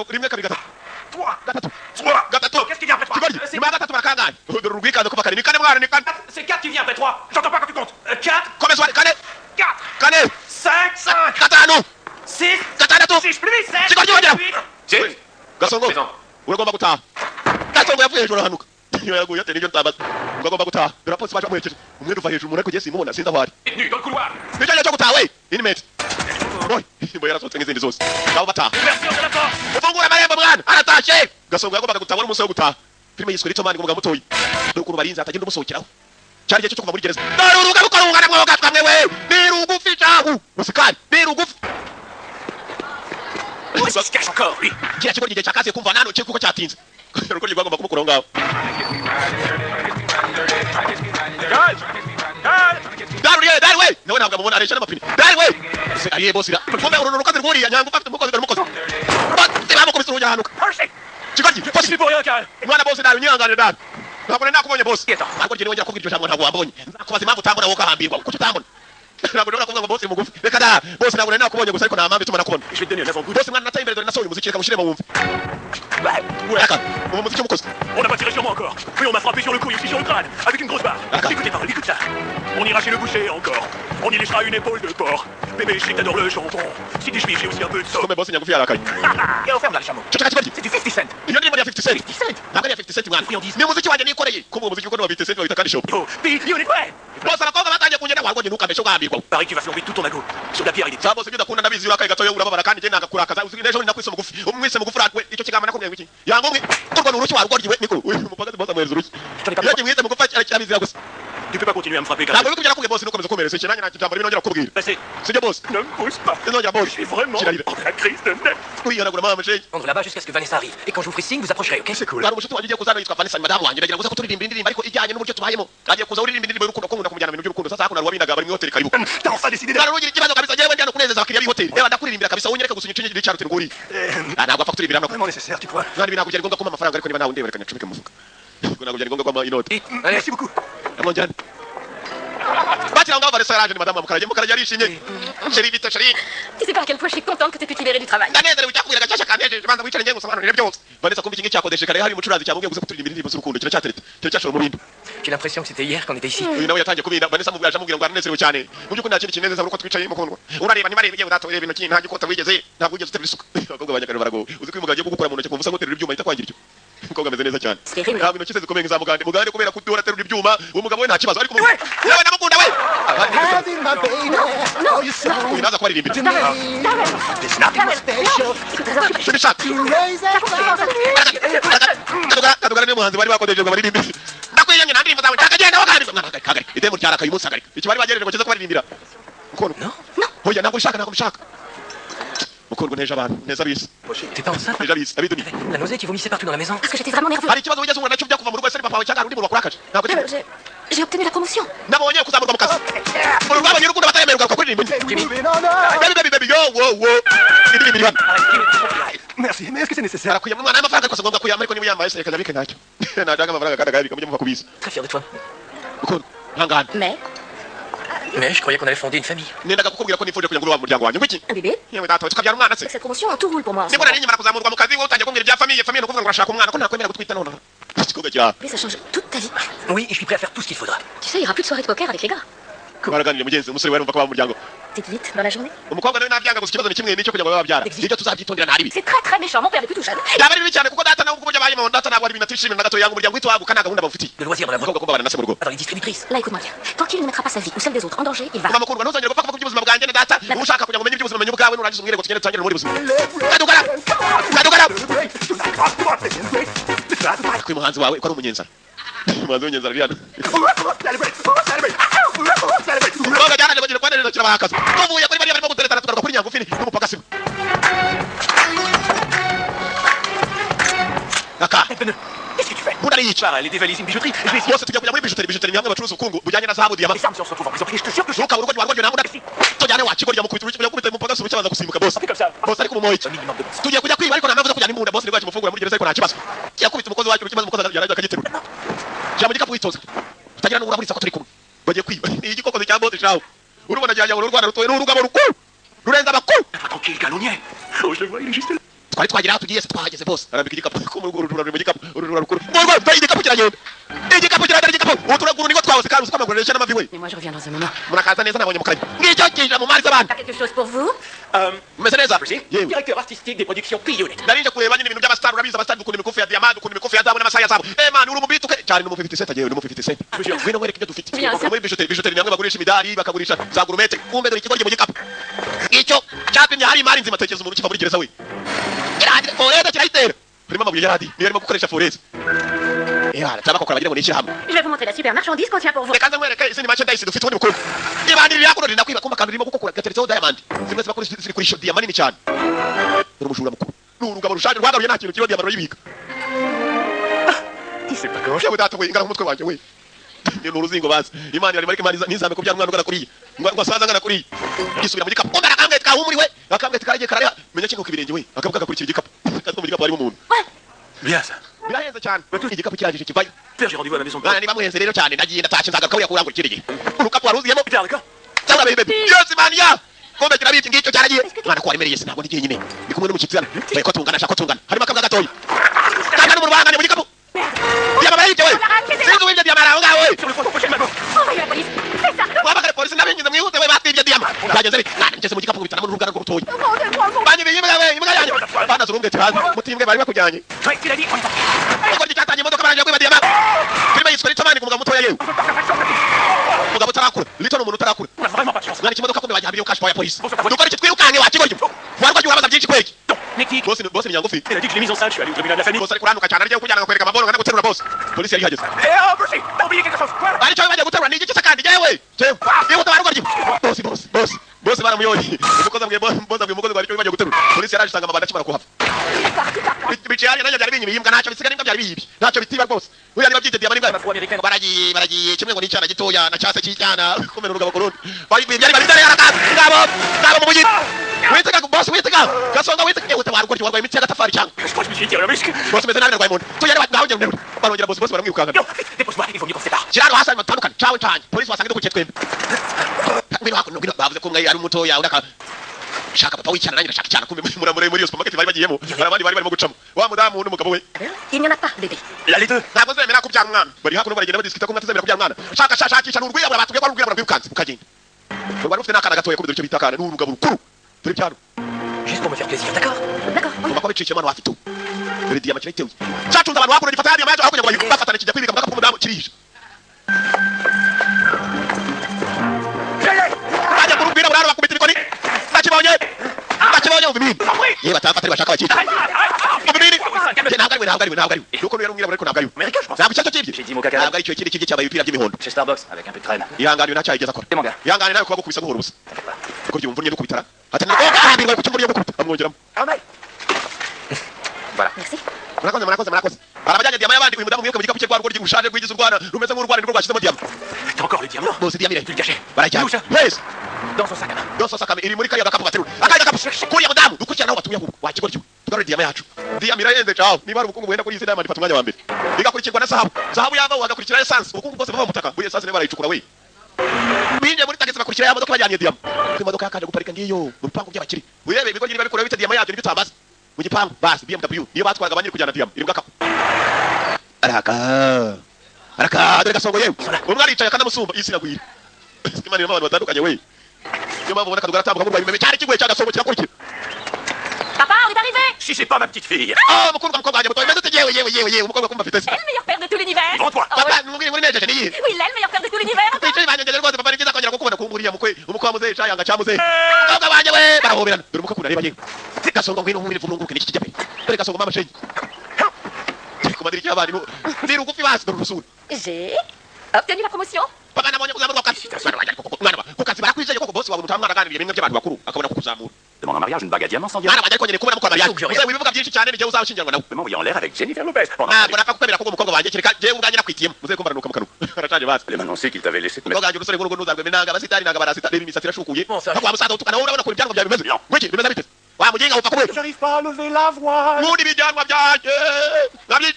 rimwe kabiri gatatu gatatu Qu'est-ce qui vient après 3 nyuma ya gatatu barakanganye dore urwikaze kuva kane ni kane mwana ni kane C'est 4 qui vient après 3. J'entends pas quand tu comptes. 4, komeza wari kane 4, kane 5, gatanu 6, gatandatu si je plus 7, Chico, Chico, 8. Jake, gasongo Présent. uragomba gutaha gasongo yavuye hejuru arahanuka iyo yaguye ate nibyo ntabaza uragomba gutaha dore apolisi baje bamuherekeje umwe uva hejuru umuntu ariko jesi mubona sinzi aho ari Détenu dans le couloir. nicyo gihe cyo gutaha we inmate boy imbo yarasohotse nk'izindi zose ngabo bataha Ouverture de la porte. ufungura amarembo mwana aratashe gasongo yagombaga gutaha wari umunsi wo gutaha filime yiswe ritomani ngombwa mutoyi dore ukuntu barinze atagenda umusohokeraho cyari igihe cyo kuva muri gereza dore uruga rukorungana mwoga kamwe we ni rugufi cahu musikari ni rugufi Où est-ce qu'il se cache encore, lui? kiriya kigo igihe cyakaziye kumva nano cye kuko cyatinze urugo rwagomba kumukuraho ngaho dari we nawe ntabwo amubona aresha n'amapine dari we ese ariye bosi ra kumbe uru rukazi rwuriya nyanga ufite umukozi dore umukozi bamukubise urugi ahanuka Percy! kigogi Je bosi suis pour rien, Karl. mwana bosi dari unyihangane dari ntabwo nari nakubonye bosi Yeta. ntabwo njye wongera kubwira iryo jambo ntabwo wambonye nzakubaza impamvu utambona wowe ukahambirwa kuko utambona ntabwo nshobora kuvuga ngo bosi mugufi reka da bosi ntabwo nari nakubonye gusa ariko nta mpamvu ituma nakubona Je vais te donner un avant-goût. bosi mwana nateye imbere dore nasohoye umuziki reka mushyiremo wumve reka uwo muziki w'umukozi On n'a pas tiré sur moi encore. Mais on m'a frappé sur le cou et aussi sur le crâne, avec une grosse barre. D'accord. Écoute les paroles, écoute ça. On ira chez le boucher encore. On y léchera une épaule de porc. Bébé, je sais que t'adores le jambon. Si tu j'ai aussi un peu de sauce. kombe bosi nyagufi yarakaye Et on ferme là le chameau. cyo kigogi C'est du 50 cent. iyo ndirimbo ya 50 cent 50 cent. ntabwo ari iya 50 cent mwana Friandise. ni umuziki wanjye nikoreye kuba umuziki uko ni wa 50 cent bawita kandi show Oh, puis on est prêt. bose abakobwa batangiye kungenda warwonye ntukambeshe ugahambirwa Pareil, tu vas flamber tout ton ago. Sur la pierre, il est. cyangwa se ibyo udakunda ndabizi urakaye gatoya urababara kandi njye nanga kurakaza uzi n'ejo nakwise mugufi umwise mugufi we icyo kigambo nakubwiye ngo iki yanga umwe kurwa ni urushyi warworyiwe niko uyu mupagazi bose amwereza urushyi iyo kimwise mugufi arabizira gusa Tu peux pas continuer à me frapper, ntabwo Karl. bikubwira kubwiye bose nukomeza kumereza iki nanjye nta kijambo rimwe nongera kukubwira Passez. sibyo bose Ne me pousse pas. sinongera Je bose suis vraiment kirarira en la crise de nerfs. wihanagura mama mushenyi Prendre là-bas jusqu'à ce que Vanessa arrive. Et quand je vous ferai signe, vous approcherez, ok? C'est cool. hari umushuti wanjye ugiye kuza hano yitwa Vanessa ni madamu wanjye ndagira ngo uze kuturirimba indirimbo ariko ijyanye n'uburyo tubayemo agiye kuza uririmba indirimbo y'urukundo ko nkunda kumujyana mu bintu by'urukundo sasa hakuno wabinaga bari mu hoteli karibu T'as enfin décidé de. Nari ugira ikibazo kabisa njyewe ndi hano kunezeza abakiriya b'ihoteli reba ndakuririmbira kabisa unyereka gusa unyicunye n'icyaro nguri ntabwo apfa kuturirimbira hano Vraiment nécessaire, tu crois? nari ntabwo byari ngombwa kumpa amafaranga ariko niba nawe ndeba reka nyacumike mu mufuka ntabwo byari ngombwa kwampa inoti Merci beaucoup. amwongerane bakira ngaho Vanessa yaraje ni madamu mukarage arishimye sheri bita sheri Tu sais pas à quel point je suis contente que tu aies pu te libérer du travail. ndanezerewe icyakubwira gashasha kantejeje banza wicare ngiye gusobanurira byose Vanessa kumva iki ngiki cyakodeshe kare hari umucuranzi cyamubwiye gusa kuturirimbira indirimbo z'urukundo kiracyatereta kiracyashora mu bindi J'ai l'impression que c'était hier qu'on était ici. uyu nawe yatangiye kubinda Vanessa amubwira amubwira ngo aranezerewe cyane mu by'ukuri nta kindi kinezeza nuko twicaye mukundwa urareba niba areba igihe udatoye ibintu kintu nta gikota wigeze ntabwo wigeze uterura isuka abakobwa banyakare baragowe uzi ko uyu mugabo agiye kugukora mu ntoki kumva usa nk'uterura ibyuma ahita kwangira ibyo umukobwa ameze neza cyane Terrible. ntabwo intoki ze zikomeye nk'iza mugande kubera ko uhora aterura ibyuma uwo mugabo we nta kibazo ariko nawe namukunda we Having my baby, oh, you're so uyu naza kubaririmbira to me. There's nothing special tubishaka To raise that flower. kadugara niyo muhanzi bari bakodeje ngo baririmbire ndakwiyanye nta ndirimbo zawe ndakagenda wakandi idemo ryarakaye umunsi hagarika iki bari bagereje ngo kize kubaririmbira mukundwa hoya ntabwo bishaka mukundwa nteje abantu neza bisi T'es pas enceinte? nteje bisi abiduni La nausée qui vomissait partout dans la maison. Parce que j'étais vraiment nerveuse. hari ikibazo wigeze ubona nacyo byo kuva mu rugo ese ni papa wawe cyangwa hari undi muntu wakurakaje ntabwo J'ai obtenu la promotion. nabonye kuzamurwa mu kazi uru rwabonye urukundo batayemerewe ugaruka kuririmba Moving on up. baby yo wo indirimbo iri hano Merci, mais est-ce que c'est nécessaire? arakuyemo umwana y'amafaranga rwose ngombwa kuyama ariko niba uyambaye se reka nyabike ntacyo najyaga amafaranga kandi agayabika mujye muva kubiza Très fier de toi. mukundwa ntangane Mais, Mais je croyais qu'on allait fonder une famille. nendaga kukubwira ko nifuje kugira ngo uri wa muryango wanjye ngwiki un bébé, yewe data we tukabyara umwana se avec cette promotion, tout roule pour moi. en ce nibona moment. ninyimara kuzamurwa mu kazi wowe utangiye kumbwira ibya famiye ni ukuvuga ngo urashaka umwana ko ntakwemera gutwita nonaha ikikobwa cyawe Mais ça change toute ta vie. Oui, et je suis prêt à faire tout ce qu'il faudra. Tu sais, il n'y aura plus de soirée de poker avec les gars. baraganira mugenzi umusore wari umva ko aba mu muryango T'es vite dans la journée. umukobwa nawe nabyanga gusa ikibazo ni kimwe nicyo kugira ngo babe babyara ibyo tuzabyitondera nta ribi C'est très très méchant, mon père n'est plus tout jeune. yaba ari bibi cyane kuko data nawe ubwo yabayemo data ntabwo ari ibintu atishimira na gato yanga umuryango uhita waguka nta gahunda bawufitiye De loisirs dans la umukobwa boîte. kumbabana na se mu rugo Pas dans les distributrices. Là, écoute-moi bien. Tant qu'il ne mettra pas sa vie ou celle des autres en danger, il va. mama mukundwa ntuzongere gupfa kuvuga iby'ubuzima bwanjye na data uba ushaka kugira ngo umenye iby'ubuzima umenye ubwawe nurangiza umwire ngo tugende dutangire muri buzima kadugara ariko uyu muhanzi wawe ko ari umunyenzara umuhanzi w'umunyenzara ari hano umukobwa byaranje bagira kwanezeza kirabahakaza tuvuye kuri bariya barimo guteretana tugaruka kuri nyangufi n'umupagasi we aka Qu'est-ce que tu fais? mbunda ariyica Par aller dévaliser une bijouterie. Je vais essayer. bose tujya kujya muri bijuteri ni hamwe bacuruza ubukungu bujyanye na zahabu diyama Les armes sont trop en prison. Je te jure que je ntukabure uko warwajwe ntabwo tujyane wakigorya mukubita urushyi mukubita umupagasi urushyi baza gusimbuka bose fais comme ça. bose ariko umumoye Un minimum de bon sens. tugiye kujya kwiba ariko nta mpamvu zo kujyana imbunda bose nibwo kimufungura muri gereza ariko nta kibazo yakubita umukozi wacu urukimaze umukozi yaraje akagiterura jya mu gikapu witoza utagira n'ubura muri sako turi kumwe bagiye kwiba ni igikokozi cya bose shaho urubona jya jya urwana rutoye n'urugabo rukuru rurenza abakuru Pas tranquille, Cal, on y est. Oh, je le vois, il est juste là. twari twagira aho tugiye se twahageze bose arambika igikapu ko mu ruguru ruri mu gikapu ururura rukuru ngorwa mbaye igikapu kiragenda igikapu kiragenda igikapu uturaguru niko twahoze kandi usukama ngorera n'amavi we Mais moi, je reviens dans un moment. murakaza neza nabonye mukanya ngicyo kinjira mu mari z'abantu Pas quelque chose pour vous? meze neza yewe Directeur artistique des productions Pionet. narinje kureba nyine ibintu by'abastar urabizi abastar dukunda imikufi ya diamant dukunda imikufi ya zahabu n'amasaha ya zahabu man uri umubiti uke cyane mu 50 cent agiye mu 50 cent ngwino mwereke ibyo dufite Bien sûr. muri bijuteri namwe bagurisha imidari bakagurisha za gourmet kumbe dore ikigoryi mu gikapu icyo cyapimye hari imari nzima tekereza umuntu kiva muri gereza we kirahandi foreza kirahitera harimo amabuye yaradi niyo arimo gukoresha foreza cyangwa bakora bagira ngo ni ishyirahamwe Je vais vous montrer la super marchandise qu'on tient pour vous. reka nze nkwereke izindi merchandise dufite ubundi bukuru ibandi rirakuno rinakwiba kumva kandi ririmo gukokora gateretseho diamond zimwe ziba ziri kuri show diamond nini cyane dore umujura mukuru ni urugabo rushaje rwagaruye nta kintu kiriho diamond ruyibika C'est pas gauche. yewe data we ingana umutwe wanjye we ni uruzingo bazi imana irarimo ariko imana ntizame kubyara umwana ungana kuriya ngo asaza angana kuriya gisubira mu gikapu umwana akambwete kahumuriwe akambwete karagiye karareha menya kinko ibirenge we akavuga agakurikira igikapu kandi mu gikapu harimo umuntu Bien ça. birahenze cyane igikapu kirangije kivayo Père, j'ai rendez-vous à la maison de mwana niba muhenze rero cyane nagiye ndatashye nzagaruka buriya kurangura ikirenge urukapu waruziyemo Putain, d'accord. cyangwa bebe byose mania kombe kirabitse ngicyo cyaragiye mwana ko waremereye se ntabwo ndi jyenyine ndi kumwe n'umushyitsi hano baye ko tungana ashaka ko tungana harimo akabwa gatoya kandi n'umuntu bahanganye mu gikapu yamabara yibyo we sinzi wibyo diyama aho ngaho we Sur le front, prochaine maman. Envoyez la police. Faites ça. wabagare polisi n'abinyuze mwihute we batwibye diyama byagenze bite mwana ngeze mu gikapu bitanamo n'urugana rw'urutoya banyibye imbwa we imbwa yanjye banaze urumwete hasi mutimbwe bari bakujyanye Ouais, il a dit, on y va. ubwo cyatangiye imodoka barangira kwiba diyama filime yitwa ritomani ku mugabo mutoya yewe umugabo utarakura rito ni umuntu utarakura On a vraiment pas de chance. mwana ikimodoka kumbe bajya habiriyo kashi ya polisi nuko ari kitwirukanke wakigoryo warwagiye urabaza byinshi kweki Non, Nicky. bose ni nyangufi Elle a dit que je l'ai mise en salle, je suis allé au tribunal de la famille. bose ari kuranuka cyane agiye kujyana kwereka amabono ngana guterura bose polisi yari ihageze Eh, oh, Brucey, t'as oublié quelque chose. Quoi? aricyo bagiye guterura ni igiki kandi jewe jewe iyo utabarwa ryo bose baramuyoye umukozi amwe umukozi baricyo bagiye guterura polisi yaraje isanga amabanda akimara kuhava biciye hariya nanjye byari binyibye imbwa ntacyo bisiga n'imbwa byari biyibye ntacyo bitiba rwose buriya niba byitediye amanimbwa baragiye kimwe ngo ni icyana gitoya na cyase cy'icyana kumena urugabo ku rundi baribwiye byari bari yarakaza ngabo mu mujyi witega boss witega gasonga witega yewe tabarwa ryo warwaye imitsi y'agatafari cyangwa Je crois que je me suis tiré le muscle. bose meze nabi narwaye mu nda tuyari naho njye barongera bose baramwirukanka Non, dépose-moi, il vaut mieux qu'on se sépare. kiraro hasi matandukanye cawe canye polisi wasanga dukurikiye twembi ngwino hakuno ngwino bavuze ko umwe ari mutoya uraka shaka papa w'icyana nanjye ndashaka icyana kumbe muri iyo supermarket bari bagiyemo abandi bari barimo gucamo wa mudamu n'umugabo we Il n'y en a pas, bébé. Là, les deux. ntabwo zemera kubyara umwana bari hakuno baragenda badiskita ko mwatazemera kubyara umwana shakisha n'urwiyabura batubwiye ko ari urwiyabura rwirukanse mukagenda rwari rufite n'akana gatoya kubera icyo bita akana n'urugabo rukuru turi byano Juste pour me faire plaisir, d'accord? D'accord. ugomba kuba biciye umwana wafite dore diyama kirayitewe cyatunze abantu hakuno gifata hariya mayaje aho kugira ngo bafatane kijya kwibika mu gakapu k'umudamu kirije bajya kurubwira buraro bakubita ibikoni bakibonye mu bibindi yewe batari bashaka bakita mu bibindi ntabwo ari we nuko rero umwirabura ariko ntabwo ari we Américain, je pense. ntabwo icyo kibye J'ai dit mon caca. ntabwo ari cyo kindi kibye cyabaye ibipira by'imihondo Chez Starbucks, avec un peu de crème. ihangane ntacyayigeza akora Et mon gars? ihangane nawe kuba gukubisa guhora ubusa kuko byumva unnye gukubitara ati ntabwo kuko mburiye gukubita amwongeramo Ah, mec. Merci. murakoze hari abajyanye diyama y'abandi uyu mudamu mwibuke mu gikapu cye rwa rugo rushaje rwigize urwana rumeze nk'urwana nirwo rwashyizemo diyama T'as encore les diamants? bose diyama Tu le cachais. barajyana Où ça? wese Dans son sac à main. yose sakame iri muri kariya gakapu baterura akandi gakapu kuriya mudamu dukurikirana aho batuye ahubwo wakigoryo tugarure diyama yacu diyama irahenze caho niba hari ubukungu buhenda kuri iyi si diamond ifata umwanya wa mbere igakurikirwa na zahabu yavaho hagakurikira esanse ubukungu bwose buva mu butaka buri esanse niba barayicukura we binjiye muri tagisi bakurikira ya modoka bajyaniye diyama imodoka yakaje guparika ngiyo mu bipangu by'abakiri urebe ibigo nyine babikora bita diyama yabyo nibyo utambaza mu gipangu basi BMW niyo batwaraga abanyiri kujyana diyama iri mu gakapu araka dore gasongo yewe umwe aricaye akanamusumba isi iragwira sikimani irimo abantu batandukanye we niyo mpamvu ubona akaduga aratambuka murwaye imeme cyari kigoye cyagasongo kirakurikira Papa, on est arrivé. Si c'est pas ma petite fille. mukundwa mukobwa wanjye mutoye meze ute yewe umukobwa kumva afite se Elle, le meilleur père de tout l'univers. Devant-toi. papa numubwire muri nejeje niyihe Oui, là, le meilleur père de tout l'univers. kwicaye banyengeje rwose papa ni byiza kongera kukubona kumburiya mukwe umukwe wa muzehe cayanga cya muzehe umukobwa wanjye we barahoberana dore umukwe kunareba yewe gasongo ngwino nkumire vununguke n'iki kijya mbere dore gasongo mama shenyi ku madirishya y'abarimu ni rugufi basi dore urusura J'ai obtenu la promotion. papa nabonye kuzamurwa kazi mwana ku kazi barakwizeye koko bose wabona utamwana aganiriye bimwe by'abantu bakuru akabona kukuzamura Demande en mariage une bague à diamant sans diamant. mwana wanjye ariko nyine kubona mukora mariage muzehe wibivuga byinshi cyane n'igihe uzashyingirwa nawe Je m'envoyer en l'air avec Jennifer Lopez. Bon, ntabwo napfa kukwemera kuko umukobwa wanjye kereka jewe ubwanjye nakwitiyemo muzehe kumbaranuka mu kanwa aracanye basi elle m'a annoncé qu'il t'avait laissé te mettre. umukobwa wanjye urusore nk'urugo ntuzarweme nanga abasitari nanga barasita reba imisatsi irashukuye Bon, ça- ntabwo wa musaza utukana wowe urabona ukuntu ibyanwa byawe bimeze ngwiki bimeze bite wa muginga upfa kubera J'arrive pas à lever la voix. ubundi ibijyanwa byanjye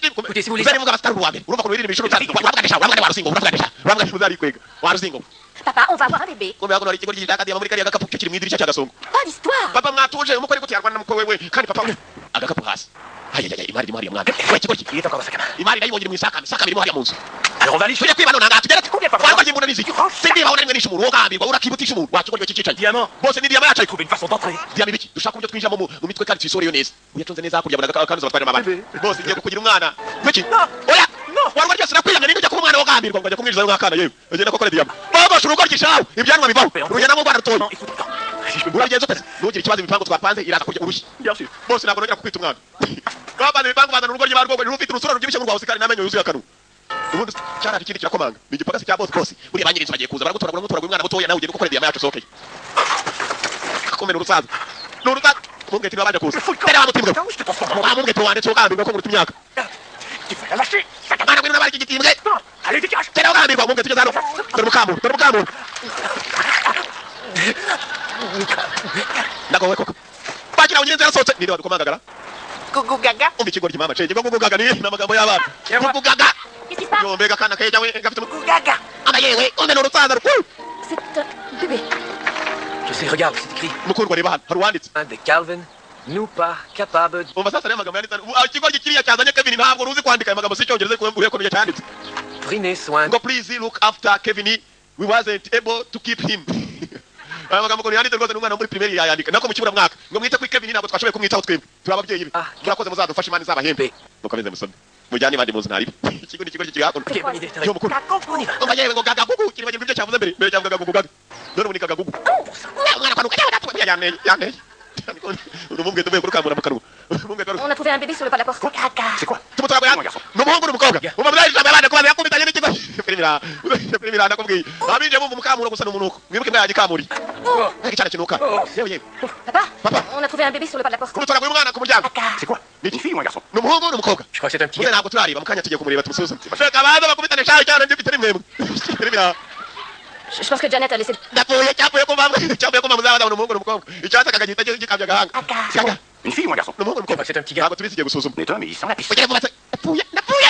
Écoutez, si vous voulez- muvuga abasitari uruwa mbere urumva ukuntu biririmba inshuro uravuganisha uravuga waruzingo uravuganisha uravuga muzarikwega waruzingo Papa, on va avoir un bébé. kumbe hakuno hari ikigoryi gishaka diyama muri kariya gakapu cyo kiri mu idirishya cy'agasongo. Pas d'histoire. Papa mwatuje umukore gute yarwana n'umukwe wewe kandi papa we agakapu hasi. Hayaya imari irimo hariya mwana. We ikigoryi. Il est encore dans sa cabane. Imari nayo yongera mu isaka irimo hariya mu nzu. Alors on va aller Tujye kwiba none ngaha tugere. Warwa ngimbona nizi. Sindi bahona rimwe nishe umuntu wogambirwa urakibutisha umuntu wakigoryi cy'icicanye. Diamant. Bose ni diyama yacaye. Trouver une façon d'entrer. Diyama ibiki dushaka uburyo twinjira mu mitwe kandi tuyisoreyo neza. Uyaconze neza hakurya abona akanuza batwarira amabara. Bose ngiye kukugira umwana. Wiki. Oya. Warwa ryose nakwiyanga ningo jya kuba umwana wogambirwa ngo ajya kumwinjiza nk'akana yewe. Agenda kokore diyama. Baba shuru ukoryo shawe. Ibyanwa bivaho. Urujya namo rwanda toyi. Uragenze utese. Ntugire ikibazo imipango twapanze iraza kurya urushyi. Bien sûr. Bose ntabwo nongera kukwita umwana. Baba imipango bazana urugo ry'abarwo rufite urusura rubyibushye rwawe sikari namenyo yuzuye akanu. Ubundi cyara kindi kirakomanga. Ni igipagasi cya boss bose. Buriya banyiriza bagiye kuza baragutoragura umwana mutoya nawe ugenda gukora diyama yacu sokeye. Akomera urusaza. N'urusaza. Mungeti babanje kuza. Tera bamutimwe. Mungeti wande cyogambirwa ko muri imyaka. Tu vas la lâcher. Mwana gwino nabari kigitimbwe. Allez, dégage. Tera ugambirwa mungeti tugeze hano. Dore mukamu. Ndagowe koko. Bakira unyinze yasotse. Ninde wadukomangagara? Gugugaga. Umva ikigoryi mama cege gugugaga ni n'amagambo y'abana. Gugugaga. Qu'est-ce qui se passe? Yo mbega kana keja we gafite Gugugaga. ama yewe umbe n'urusaza rukuru. C'est un bébé. Je sais, regarde, c'est écrit. Mukundwa reba hano hari uwanditse. Un de Calvin, nous pas capables. Umva sasa rero amagambo yanditse. Ikigoryi kiriya cyazanye Kevin ntabwo ruzi kwandika amagambo cy'icyongereza ko urekomeye cyanditse. Prenez soin. Ngo please look after Kevin. We wasn't able to keep him. Aya magambo ko yanditse rwose n'umwana muri primaire yayandika nako mu kibura mwaka ngo mwite kuri Kevin ntabwo twashoboye kumwitaho twebwe turi ababyeyi be murakoze muzadufasha imana izabahembe mukomeze musome mujyane bandi muzi ntari ikigo ni kiri hakuno Ok, bonne idée. yo mukuru On y va. ngo yewe ngo gaga gugu kiri bagirwa ibyo cyavuze mbere cyavuga gugu gaga none unika gugu umwana kwanuka yane urumubwe tuvuye kuri kamura mukaru On a trouvé un bébé sur le pas de la porte. C'est quoi? tumutwaga ya n'umuhungu n'umukobwa umva muzayije abana kuba yakubitanye n'ikigo primira ndakubwiye abinje bumva mukamura gusa n'umunuko mwibuke mwaje kamuri cyane kinuka yewe Papa, on a trouvé un bébé sur le pas de la porte. kumutwara uyu mwana ku muryango C'est quoi? Une fille ou un garçon? n'umuhungu n'umukobwa Je crois que c'est un petit muze gars. ntabwo turareba mukanya tugiye kumureba tumusuzume shaka baza bakubitane shaho cyane ndifite nimwemwe primira Je pense que Janet a laissé. cyavuye ko muzabana n'umuhungu n'umukobwa icyatsi akagita gikabya gahanga kaka Une fille ou un garçon? n'umuhungu Je crois n'umukobwa que c'est un petit gars. ntabwo tubizigiye gusuzuma Mais toi, mais il sent la piste. ugere vuba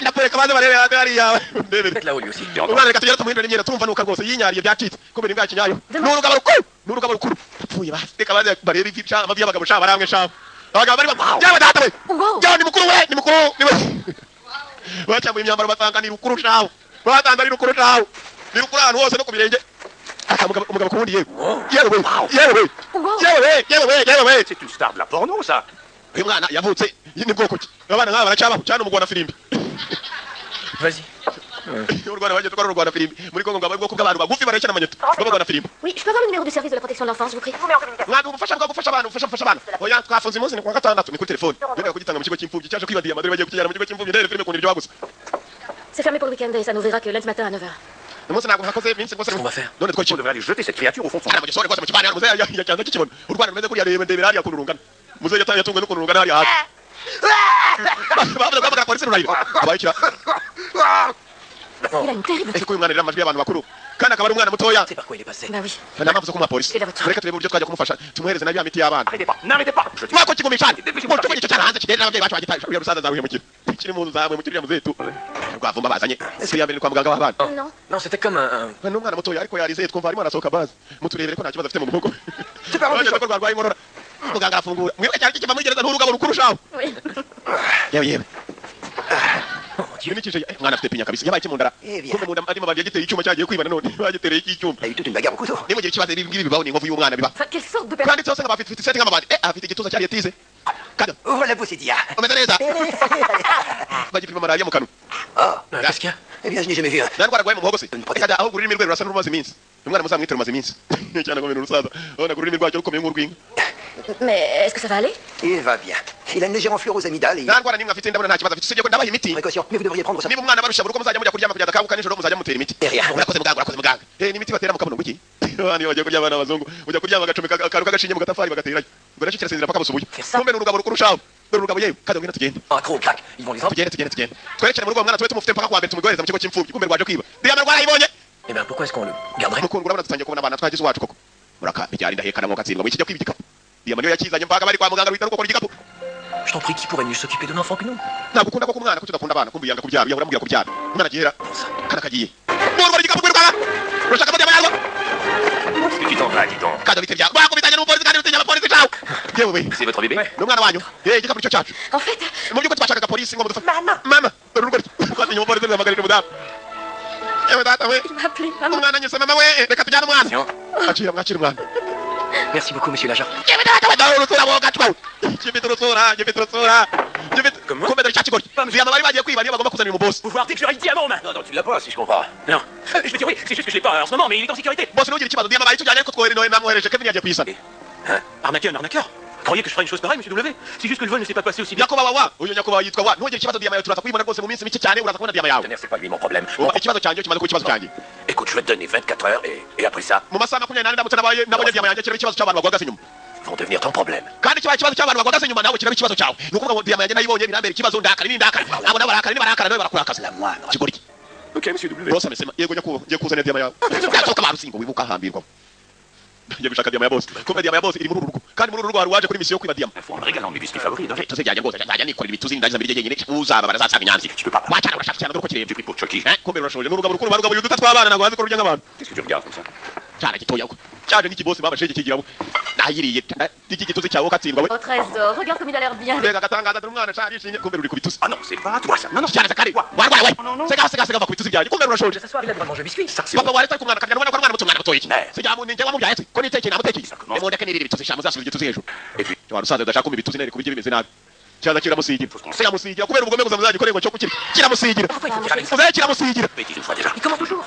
ndapfuye kabaze barebe hagari yawe ndebere Peut-être là-haut lui aussi. J'ai entendu. umwana reka tugere tumuhindure n'imyenda tumva nuka rwose yinyariye byacitse kubera imbwa kinyayo n'urugabo rukuru apfuye basi reka baze barebe ivi amavi y'abagabo sha baramwe sha abagabo bari yawe data we yawe ni mukuru ni we bacambuye imyambaro basanga ni rukuru shaho batanze ari rukuru shaho ni rukuru ahantu hose no ku birenge umugabo kubundi yewe C'est une star de la porno, ça. uyu mwana yavutse ni bwoko ki abana nk'aba baracabaho cyane umugwana firimbi Vas-y. u Rwanda bagiye tukora u Rwanda firimbi muri Kongo ngabo bwoko bw'abantu bagufi barekera amanyeto babagwana firimbi Oui, je peux avoir le numéro du service de la protection de l'enfance, je vous prie. mwana ubufasha bwagufasha abantu ufasha abantu oya twafunze umunsi ni kuwa gatandatu ni kuri telefone nenda kugitanga mu kigo cy'imfubyi cyaje kwiba diyama dore bagiye kukijyana mu kigo cy'imfubyi ndere filime kunira wagusa C'est fermé pour le week-end et ça n'ouvrira que lundi matin à 9h. umunsi ntabwo hakoze iminsi rwose Qu'est-ce qu'on va faire? none On twaki devrait aller jeter cette créature au fond de son ana mu gisore rwose mu kibani hano muzeya yacyanza kikibona u Rwanda rumeze kuriya rebe ndebera hariya kunurungana muzeya yatunzwe n'ukuntu rungana hariya hasi bavuze guhamagara polisi rurayira abayikira Il a une terrible. ese ko uyu mwana rero amajwi y'abantu bakuru kandi akaba ari umwana mutoya C'est par quoi il est passé. Bah oui. nta mpamvu zo kumuha polisi reka turebe uburyo twajya kumufasha tumuhereze na ya miti y'abana N'arrêtez pas. Je dis. mwako kigumisha mutuko icyo cyana hanze kigenda n'ababyeyi bacu bagitaje uriya rusaza nzawuhemukira kiri mu nzu zawe mu kiriya muzetu rwavumba bazanye ese yambere kwa muganga w'abana Non. Non, c'était comme un. n'umwana mutoya ariko yarize twumva arimo arasohoka bazi muturebere ko nta kibazo afite mu muhogo C'est pas ko rwarwaye inkorora muganga arafungura mwibuke cyane kikiva muri gereza n'urugabo rukuru shaho Oui. yewe Yuni kije mwana afite pinya kabisa yabaye kimundara kumbe munda arimo bagiye giteye icyuma cyagiye kwiba none bagitereye iki cyuma Il y a eu toute une bagarre au couteau. nimugira ikibazo ibi ngibi bibaho ni inkovu y'umwana biba Enfin, quelle sorte de personne. kandi cyose nk'abafite fite seti nk'amabandi afite igituza cyari yatize kada Ouvre la bouche et dis. umeze neza bagipima malariya mu kanwa Qu'est-ce qu'il y a? Eh bien, je n'ai jamais vu un. nari rwarwaye mu muhogo se kada aho ururimi rwe rurasa n'urumaze iminsi umwana muzamwitera umaze iminsi cyane ngo bintu rusaza abona ururimi rwacyo rukomeye nk'urw'inka Mais est-ce que ça va aller? Il va bien. Il a une légère enflure aux amygdales et. nta ndwara n'imwe afite ndabona nta kibazo afite usibye ko ndabaha imiti Précaution, mais vous devriez prendre ça. niba umwana barusha buri uko muzajya mujya kuryama kugenda akanguka nijoro muzajya mutera imiti urakoze muganga ni imiti batera mu kabuno wiki abandi bagiye kuryama n'abazungu ujya kuryama agacomeka akantu k'agashinge mu gatafari bagaterayo ubwo nacyo kirasinzira paka busubuye kumbe ni urugabo rukurushaho dore urugabo yewe kada ngwino tugende Un gros claque. Ils vont les emmener. tugende twerekere mu rugo mwana tube tumufite mpaka kuwa mbere tumugoreza mu kigo cy'imfubyi kumbe rwaje kwiba diyama rwarayibonye Eh ben pourquoi est-ce qu'on le garderait? mukundwa urabona dutangiye kubona abana twagize iwacu koko muraka bijyana indahekana ngo gatsindwa wikijya kwiba igikapu diyama niyo yakizanye mpaka bari kwa muganga ruhita rukokora igikapu Je t'en prie, qui pourrait mieux s'occuper de l'enfant que nous? ntabwo ukunda koko umwana kuki udakunda abana kumbe yanga kubyara yahora mubwira kubyara umwana agihera Pour ça. kana kagiye murwa igikapu kwirukanka urashaka diyama yarwo Est-ce que tu t'en vas, dis donc? Kandi bitebya bakubitanye n'umupolisi kandi rutinya abapolisi cawo yewe C'est votre bébé? n'umwana wanyu igikapu cyacu En fait, mu by'ukuri twashakaga polisi ngo mudufashe mama dore urugo twatinya umupolisi duhamagarira umudamu yewe data we il m'a appelé maman. umwana anyise mama we reka tujyane umwana Tiens. mwakira umwana Merci beaucoup, monsieur l'agent. yewe data we dore urusura woga twawe gifite urusura kumbe dore cya kigori ziyama bari bagiye kwiba niyo bagomba kuzanira umubosi Pouvoir dès que j'aurai le diamant, main. Non, non, tu l'as pas, si je comprends. Non. Je veux dire, oui, c'est juste que je l'ai pas en ce moment, mais il est en sécurité. bosi ntugire ikibazo diyama bari tujyanye ariko twohereje namwohereje Kevin yagiye kuyisana Hein? Arnaquer un arnaqueur? Vous croyez que je ferais une chose pareille, monsieur W? C'est juste que le vol ne s'est pas passé aussi bien. nyakubahwa wa uyu nyakubahwa yitwa wa ntugire ikibazo diyama yawe turaza kuyibona rwose mu minsi mike cyane uraza kubona diyama yawe Tonnerre, c'est pas lui mon problème. ikibazo cyanjye kimaze kuba ikibazo cyanjye Écoute, je vais te donner 24 heures et après ça, mu masaha 24 ndamutse nabonye diyama yanjye kiraba ikibazo cy'abantu bagwagaze inyuma vont devenir ton problème. kandi kibaye ikibazo cy'abantu bagwagaze inyuma nawe kiraba ikibazo cyawe ni ukuvuga ngo diyama yanjye nayibonye birambera ikibazo ndakari abo barakari nawe barakurakaza La moindre. kigori iki Ok, monsieur W. bose amesema yego nyakubahwa ngiye kuzanira diyama yawe yasohoka barusingo wibuka hambirwa ngiye gushaka diyama ya bose kumbe diyama ya bose iri muri uru rugo kandi muri uru rugo hari waje kuri misiyo yo kwiba diyama Il faut en régalant mes biscuits favoris, donc. tuzijyanye rwose nzajya nikorera ibituzi ndagiza mbiri jyenyine uzaba barazasanga inyanzi wacyana urashaka cyane dore ko kireba J'ai pris pour Chucky. kumbe urashonje n'urugabo rukuru barugaburira uduta tw'abana ntabwo bazi ko rurya nk'abantu Qu'est-ce que tu regardes comme ça? cyane gitoya cyaje nk'ikibosi baba shege kigirabo nahiriye iki gituzi cyawe ukatsindwa we Oh trésor, regarde comme il a l'air bien. mbega agatangaza dore umwana cyane yishimye kumbe ruri ku bituzi Ah non, c'est pas toi ça. Non, non, cyane zakari warwaye we sega va ku bituzi byanjye kumbe urashonje Ce soir, il a le droit de manger un biscuit. ça c'est papa waretse ku mwana kagana ubona ko ari umwana muto umwana mutoya Eh. sijya mu ninjye wamubyaye se ko nitekeye namutekeye Exactement. emondeke nirira ibituzi sha muzasubiza igituzi hejuru Et puis, cyane usaza udashaka kumva ibituzi nere kubijye bimeze nabi cyaza kiramusigira kiramusigira kubera ubugome gusa muzagikore ngo cyo kukira kiramusigira muzaye kiramusigira bêtise une fois déjà. Il commence toujours.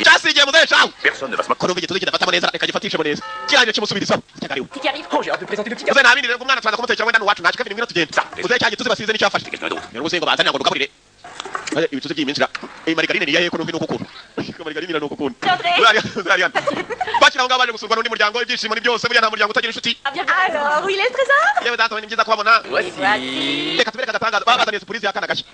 cyasigiye muzaye cawe Personne ne va se moquer. ko numva igituzi kidafatamo neza reka gifatishemo neza kirangire kimusubirizaho cyagariwe Qui arrive? Oh, j'ai hâte de présenter le petit gars. muzaye ntabindi rero umwana turaza kumutekera wenda n'uwacu ntacyo kabiri ngwino tugenda muzaye cya gituzi basize n'icyafashe Quelqu'un d'autre. rero ubusengo banzanira ngo dugaburire ibituzi by'iminsi marigarine ni iyahe ko numva n'ukukunda marigarine ni ukukunda uzariyana bakira aho ngaho baje gusurwa n'undi muryango ibyishimo ni byose buriya nta muryango utagira inshuti Ah bien. Alors, où il est le trésor? yewe data we ni byiza kubabona Voici. reka tubereke agatangaza babazaniye surprise y'akana gashya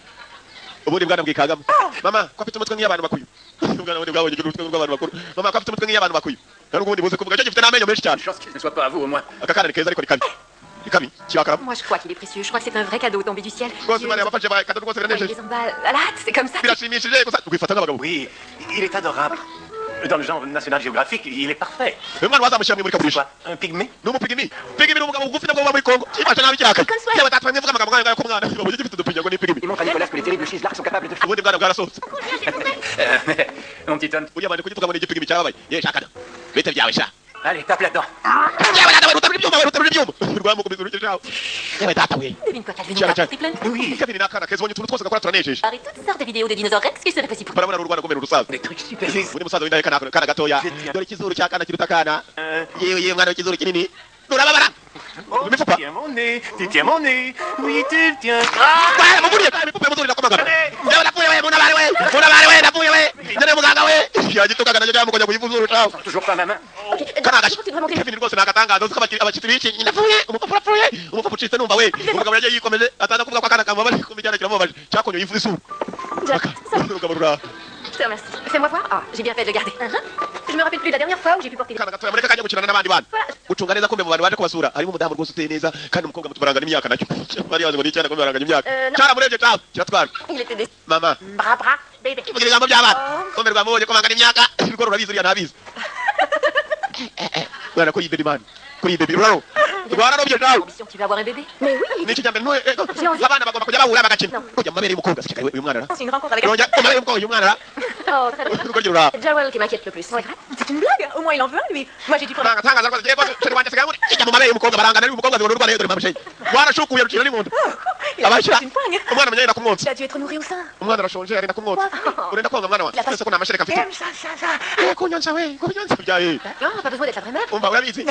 ubundi bwana bwikagamo mama ko afite umutwe nk'iy'abantu bakuyu ubwana bundi bwabonye umutwe nk'ubw'abantu bakuru mama ko afite umutwe nk'iy'abantu bakuyu nari ubundi buze kuvuga cyo gifite n'amenyo menshi cyane Chance qu'il ne soit pas à vous, au moins. aka kana ni keza ariko ni kabi ni kabi kirakara Moi je crois qu'il est précieux. Je crois que c'est un vrai cadeau tombé du ciel. rwose Dieu, imana yabafashe bakata rwose il biranejeje les emballe à la hâte, c'est comme ça. birashimishije gusa twifata nk'abagabo Oui, il est adorable. Dans le genre National Geographic, il est parfait. uyu mwana wazamushyira mu imurikagurisha Quoi? Un pygmée? ni umupigimi pigimi ni umugabo mugufi nabwo buba muri kongo kifashe nabi kirakaye Comme yewe data we mvuga amagambo nk'ayo ngayo ko mwana babuze gifite udupinga ngo ni pigimi Il montre à Nicolas ce que les terribles Schizlarks sont capables de faire. ubundi bwana bwarasohotse Mon petit homme. uriya bandi kugituka ngo ni igipigimi cyababaye ye shakana bite byawe sha Allez, tape là-dedans. yewe data we rutarura ibyuma we rutarura ibyuma rwamukomeza urugero cyawe yewe data we Devine quoi, Calvin, Tiens, on tiens. a plein. oui kabiri n'akana keza ubonye utuntu twose gakora turanejeje Paris, toutes sortes de vidéos de dinosaures Rex, qu'il serait possible pour barabona n'urwana rw'umweru rusaza Des trucs super. undi musaza w'indahe kana gatoya dore ikizuru cy'akana kiruta akana yewe mwana w'ikizuru kinini nurababara imifupa Tiens mon nez, tu tiens mon nez. Oui, tu le tiens. Bwana muguriye kandi imifupa y'umuzuru irakomagana yewe napfuye we munabare we napfuye we none muganga we yagitukaga nacyo cyamukojya kuyivuzuru cawe Toujours pas ma main. kana agashyi C'est vraiment terrible. Kevin rwose ni agatangazo uzi ko abashyitsi bikinyi napfuye umupapa urapfuye umupapa ucitse numva we umugabo yagiye yikomeje ataza kuvuga ko akana kamubabaje kumva icyana kiramubabaje cyakonyoye ivu isura Jack, ça, umugabo ruraha je te remercie. Fais-moi voir. Ah, j'ai bien fait de le garder. Je me rappelle plus de la dernière fois où j'ai pu porter les... kana gatoya mureke kajya gukina n'abandi bana gucunga neza kumbe mu bantu baje kubasura harimo umudamu rwose uteye neza kandi umukobwa muto barangana imyaka nacyo bari bazi ngo ni icyana kumbe barangana imyaka no. cyaramurebye cawe kiratwara Il était des... mama Bras, bébé. kugira ijambo by'abana kumbe rwamubonye ko bangana imyaka ibigoro urabizi uriya ntabizi mwana ko yibera imana kuri iyi bebi uraro rwararobye cawe Ambition, tu veux avoir un bébé? Mais oui. ni iki cyambere abana bagomba kujya bahura bagakina kujya mu mabere y'umukobwa sikari uyu mwana ra C'est une rencontre avec un... yongera mu mabere y'umukobwa uyu mwana ra Oh, très bien. urugo rura C'est Joel qui m'inquiète le plus. C'est vrai? C'est une blague. Au moins, il en veut un, lui. Moi, j'ai dû prendre... tangaza rwose yego cyo rwanda sigaye muri kijya mu mabere y'umukobwa barangana n'umukobwa zibona urwana yedore mamushenyi warashukuye rucira n'impundu Il a abashira fait une poigne. umwana munyanya kumwonsa Il a dû être nourri au sein. umwana arashonje arenda kumwonsa urenda konga mwana wa ese ko nta mashereka mfite kunyonsa we kunyonsa byaye Non, pas besoin d'être la vraie mère. umva urabizi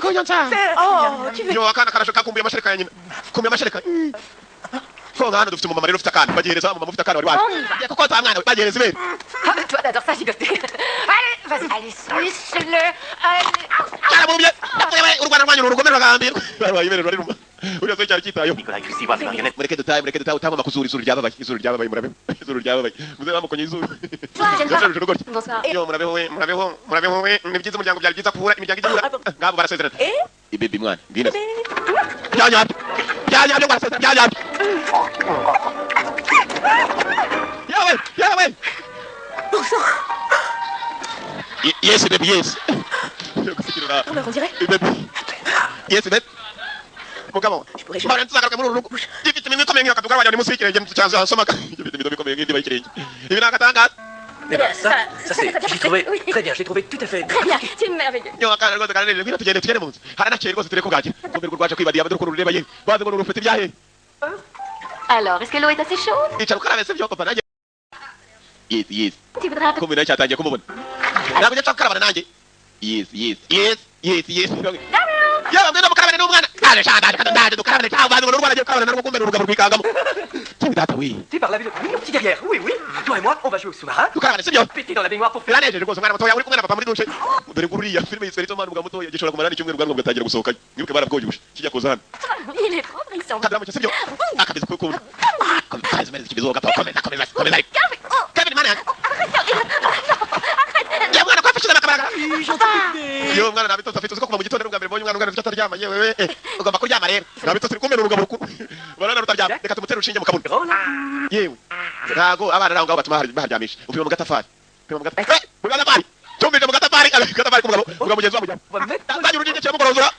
kunyonsa Oh, tu veux... yo akana karasho kakumbuye amashereka ya nyina kumbuye amashereka konga hano dufite umumama rero ufite akana bagihereza umumama ufite akana wari waje kuko ta mwana bagihereza ibere Ah, toi, t'adores ça, gigoter. Allez, vas-y. Allez, suce-le. Allez. cyaramubye yapfuye we urwana rwanyu urugomero rwagambirwa barwaye ibere ruri ruma uriya so cyari cyitayo Nicolas, il va faire marionnette. mureke dutahe utama makuzura izuru ryababaye murabe izuru ryababaye muze bamukonye izuru J'aime pas. yashobora rugori Bonsoir. yo murabeho we ni byiza umuryango byari byiza kuhura imiryango igihura ngabo barasezerana ibebi mwana ngina byanyabyo barasezerana byanyabyo yawe yes baby yes On dirait. Yes, bébé. Mugabo. Je pourrais Mara nzagaruka muri uru rugo. Gifite imwe ikomeye nk'akaduka wajya munsi y'ikirenge cyanze hasomaga. Gifite imwe ikomeye nk'indiba y'ikirenge. Ibi nagatangaza. Eh ben, ça c'est. très bien. J'ai trouvé. Oui. Très bien, je l'ai trouvé tout à fait. Très bien, c'est merveilleux. Yo akana rwose kanane ngwino tugende mu nzu. Haranakeye rwose tureko gagira. Kumbe rwaje kwibadiya baduru ko rureba ye. Baze ngo rufite ibyahe. Alors, est-ce que l'eau est assez chaude? Icara ukarabe se byo papa nanjye. Yes. Tu voudrais un peu... Kumbe nayo cyatangiye kumubona. Ntabwo njya karabana nanjye. Yes. Yaba ngenda mukarabane n'umwana. Aje shanda ndaje dukarabane cyangwa baze ngo rurwana agiye karabana narwo kumbe rugabo rwikangamo. Data oui. Tu parles la ville. Mignon petit derrière. Oui. Toi et moi, on va jouer au sous-marin. Dukarabane se byo. Péter dans la baignoire pour faire. Biranejeje rwose umwana mutoya uri kumwe na papa muri dushe. Dore nguriya filime yisweretse umwana ubwa mutoya gishobora kumara n'icyumweru bwangu bwatangira gusohoka. Nibuke barabwogusha. Kijya kuza hano. Il est propre, il sent... Kadra mu cyasibyo. Akabizi kukunda. Kazi meze kibizo gapfa komeza. Kevin mana. Ya mwana kwa fishira makabara. Yo mwana nabito afite uko kuva mu gitondo n'ubwa mbere mbonye umwana utaryama yewe ugomba kuryama rero. Nabito turi kumwe n'urugabo rukuru. Barana rutaryama. Reka tumutere urushinge mu kabuni. Yewe. Ntago abana naho ngaho batuma baharyamisha. Upima mu gatafari. Mu gatafari. Tumbije mu gatafari kumugabo. Ugabo mugenzi wa mujya. Tangira urugenge cyo mugorozura.